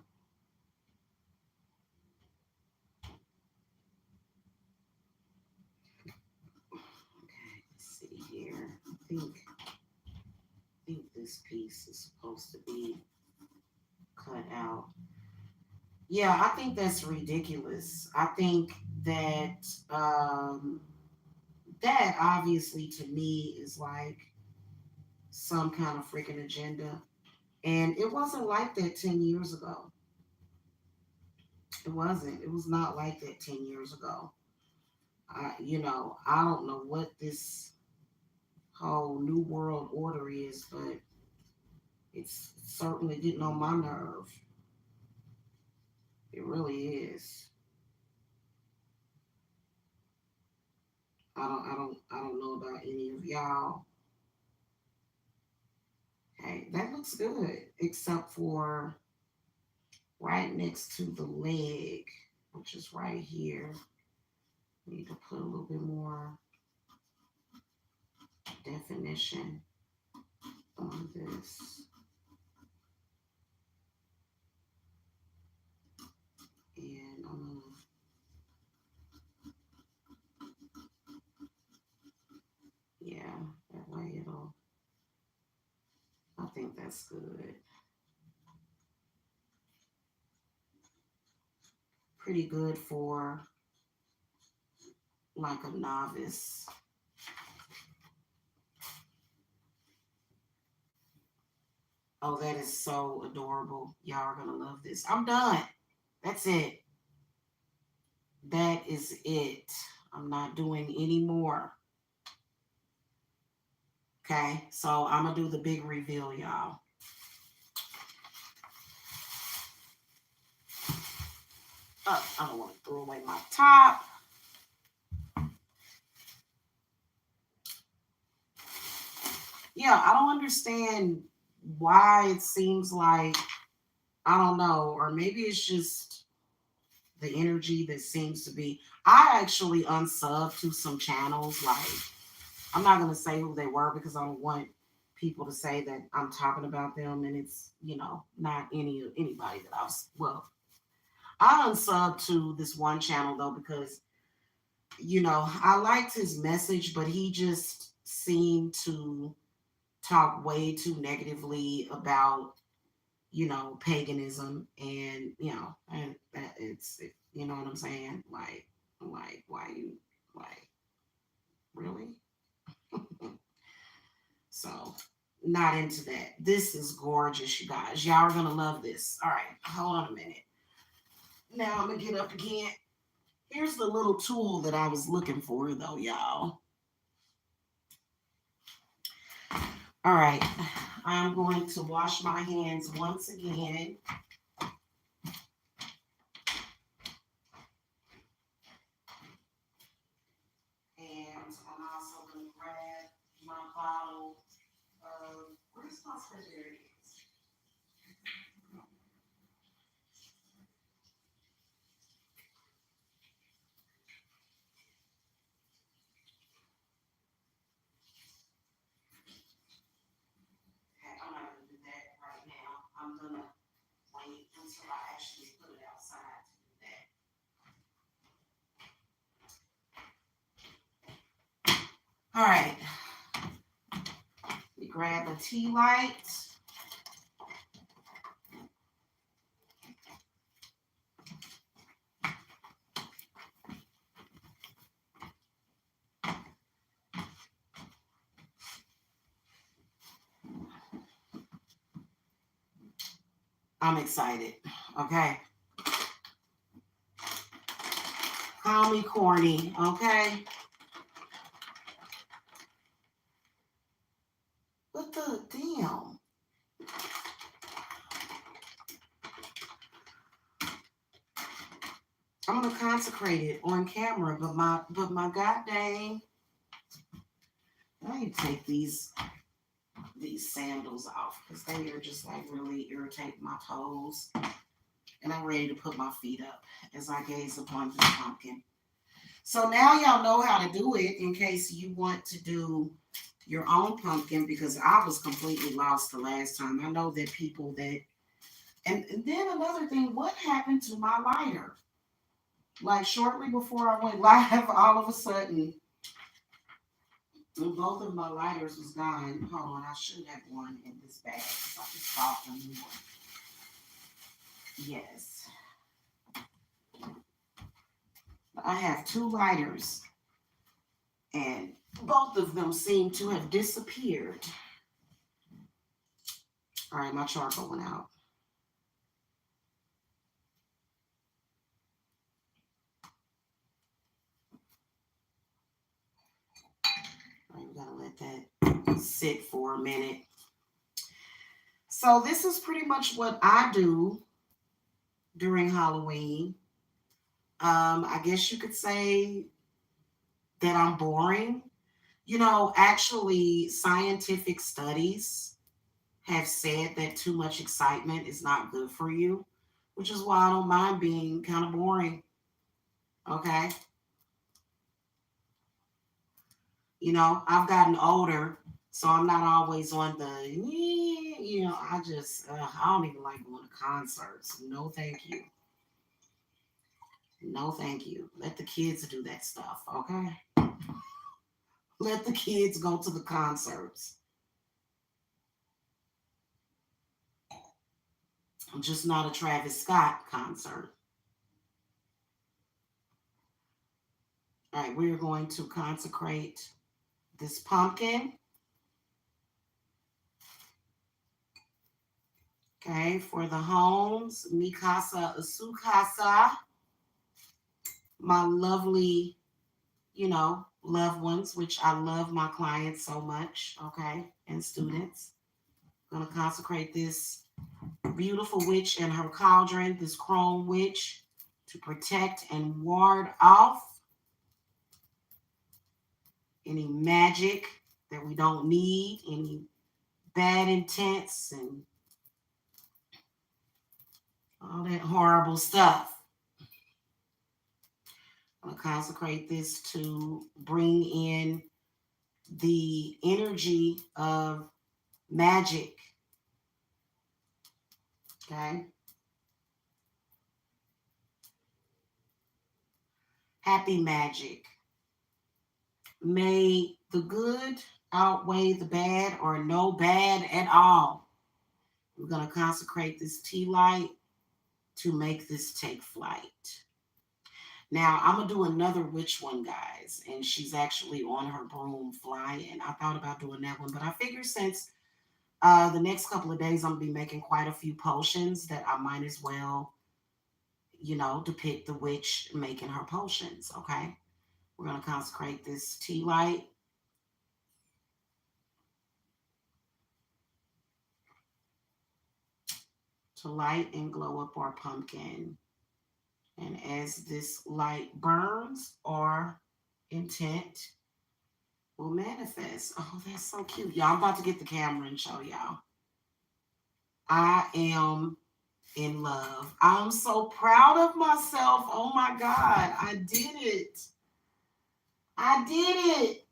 okay, let's see here. I think this piece is supposed to be cut out. Yeah, I think that's ridiculous. I think that that obviously to me is like some kind of freaking agenda. And it wasn't like that 10 years ago. It wasn't. It was not like that 10 years ago. I don't know what this whole new world order is, but it's certainly getting on my nerve. It really is. I don't know about any of y'all. Hey, that looks good, except for right next to the leg, which is right here. Need to put a little bit more definition on this. And I'm gonna, yeah, that way I think that's good. Pretty good for like a novice. Oh, that is so adorable. Y'all are gonna love this. I'm done. That's it. That is it. I'm not doing any more. Okay, so I'm gonna do the big reveal, y'all. Oh, I don't want to throw away my top. Yeah, I don't understand why it seems like, I don't know, or maybe it's just the energy that seems to be. I actually unsubbed to some channels. Like, I'm not gonna say who they were because I don't want people to say that I'm talking about them, and it's not anybody that I was. Well, I unsubbed to this one channel though because I liked his message, but he just seemed to talk way too negatively about paganism, and and that you know what I'm saying, like why you like really. So not into that. This is gorgeous, you guys. Y'all are gonna love this. All right, hold on a minute. Now I'm gonna get up again. Here's the little tool that I was looking for though, y'all. All right, I'm going to wash my hands once again. And I'm also going to grab my bottle of, where's my refrigerator? Okay, I'm not going to do that right now. I'm going to wait until I actually put it outside to do that. All right. We grab a tea light. I'm excited. Okay. Call me corny. Okay. What the damn? I'm gonna consecrate it on camera, but my god dang, I need to take these these sandals off because they are just like really irritating my toes. And I'm ready to put my feet up as I gaze upon this pumpkin. So now y'all know how to do it in case you want to do your own pumpkin because I was completely lost the last time. I know that people that, and then another thing, what happened to my lighter? Like shortly before I went live, all of a sudden, both of my lighters was gone. Hold on, I should have one in this bag because I just bought a new one. Yes, I have two lighters, and both of them seem to have disappeared. All right, my charcoal went out. All right, we gotta let that sit for a minute. So this is pretty much what I do during Halloween. I guess you could say that I'm boring. You know, actually, scientific studies have said that too much excitement is not good for you, which is why I don't mind being kind of boring. Okay. You know, I've gotten older, so I'm not always on the, I don't even like going to concerts. No, thank you. No, thank you. Let the kids do that stuff. Okay. Let the kids go to the concerts. I'm just not a Travis Scott concert. All right, we're going to consecrate this pumpkin. Okay, for the homes, Mikasa Asukasa, my lovely, loved ones, which I love my clients so much, okay, and students. I'm going to consecrate this beautiful witch and her cauldron, this chrome witch, to protect and ward off any magic that we don't need, any bad intents, and all that horrible stuff. I'm going to consecrate this to bring in the energy of magic. Okay. Happy magic. May the good outweigh the bad or no bad at all. We're going to consecrate this tea light to make this take flight. Now, I'm going to do another witch one, guys, and she's actually on her broom flying. I thought about doing that one, but I figured since the next couple of days I'm going to be making quite a few potions that I might as well, depict the witch making her potions, okay? We're going to consecrate this tea light. To light and glow up our pumpkin. And as this light burns, our intent will manifest. Oh, that's so cute. Y'all, I'm about to get the camera and show y'all. I am in love. I'm so proud of myself. Oh my God, I did it. I did it.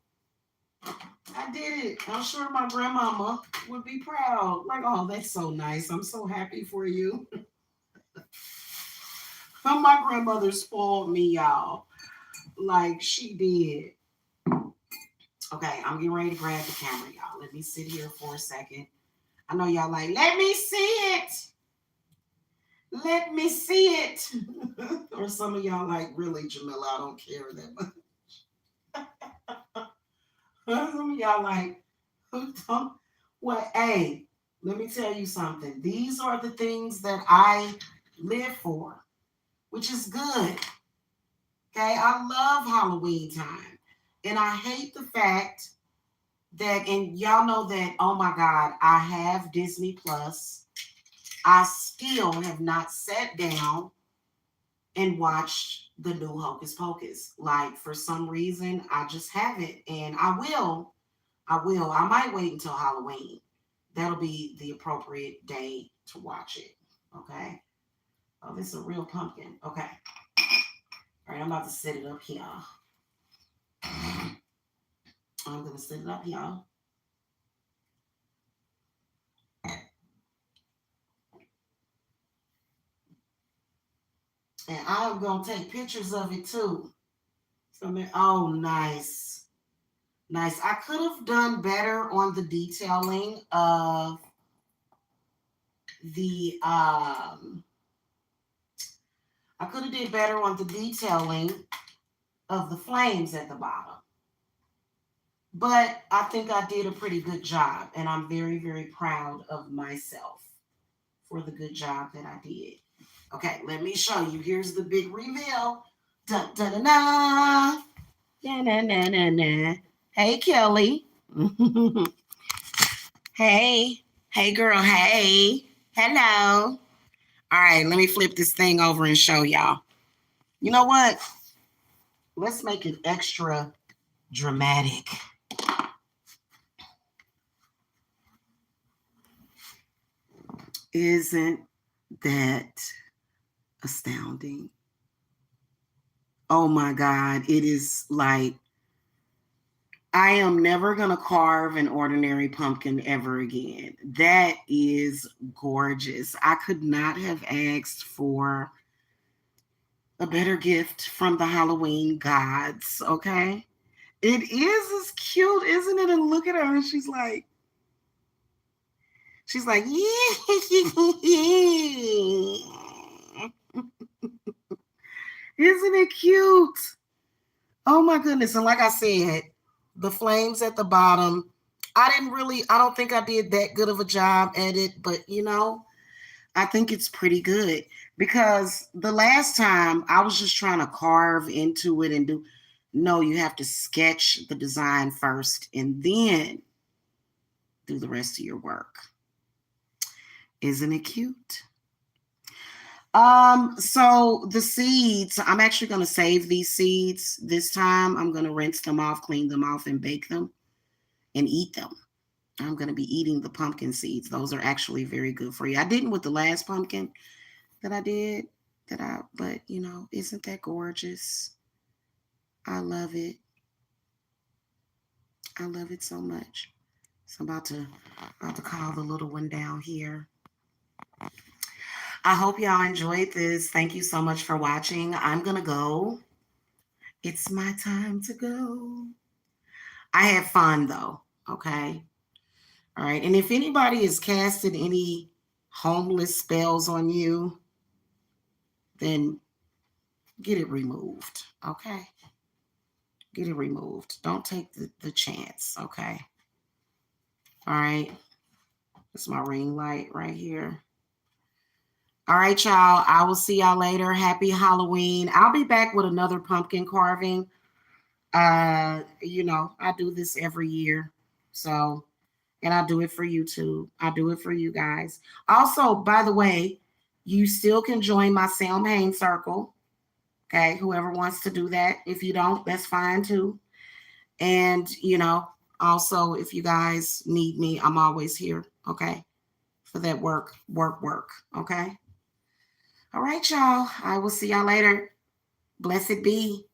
I did it. I'm sure my grandmama would be proud. Like, oh, that's so nice. I'm so happy for you. My grandmother spoiled me, y'all. Like she did. Okay, I'm getting ready to grab the camera, y'all. Let me sit here for a second. I know y'all like, let me see it. Let me see it. Or some of y'all like, really, Jamila, I don't care that much. Some of y'all like, don't. Well, hey, let me tell you something. These are the things that I live for, which is good. Okay, I love Halloween time. And I hate the fact that, and y'all know that, oh my God, I have Disney Plus. I still have not sat down and watched the new Hocus Pocus. Like, for some reason, I just haven't. And I will. I might wait until Halloween. that'll be the appropriate day to watch it. Okay. Oh, this is a real pumpkin. Okay. All right, I'm about to set it up here. I'm gonna set it up here. And I'm gonna take pictures of it too. Oh, nice. Nice. I could have done better on the detailing of the I could have did better on the detailing of the flames at the bottom. But I think I did a pretty good job, and I'm very, very proud of myself for the good job that I did. Okay, let me show you. Here's the big reveal. Dun, dun, dun, dun. Na, na, na, na, na. Hey, Kelly. Hey. Hey, girl. Hey. Hello. All right, let me flip this thing over and show y'all. You know what? Let's make it extra dramatic. Isn't that astounding? Oh my God. It is like, I am never going to carve an ordinary pumpkin ever again. That is gorgeous. I could not have asked for a better gift from the Halloween gods, okay? It is as cute, isn't it? And look at her. And she's like, yeah. Isn't it cute? Oh my goodness. And like I said, the flames at the bottom, I don't think I did that good of a job at it, but I think it's pretty good because the last time I was just trying to carve into it and no, you have to sketch the design first and then do the rest of your work. Isn't it cute? So the seeds, I'm actually going to save these seeds this time. I'm going to rinse them off, clean them off, and bake them and eat them. I'm going to be eating the pumpkin seeds. Those are actually very good for you. I didn't with the last pumpkin that I did, but isn't that gorgeous? I love it. I love it so much. So I'm about to call the little one down here. I hope y'all enjoyed this. Thank you so much for watching. I'm going to go. It's my time to go. I had fun though. Okay. All right. And if anybody has casted any homeless spells on you, then get it removed. Okay. Get it removed. Don't take the chance. Okay. All right. That's my ring light right here. All right, y'all. I will see y'all later. Happy Halloween. I'll be back with another pumpkin carving. I do this every year. So, and I do it for you too. I do it for you guys. Also, by the way, you still can join my Samhain circle. Okay. Whoever wants to do that. If you don't, that's fine too. And, also if you guys need me, I'm always here. Okay. For that work. Okay. All right, y'all. I will see y'all later. Blessed be.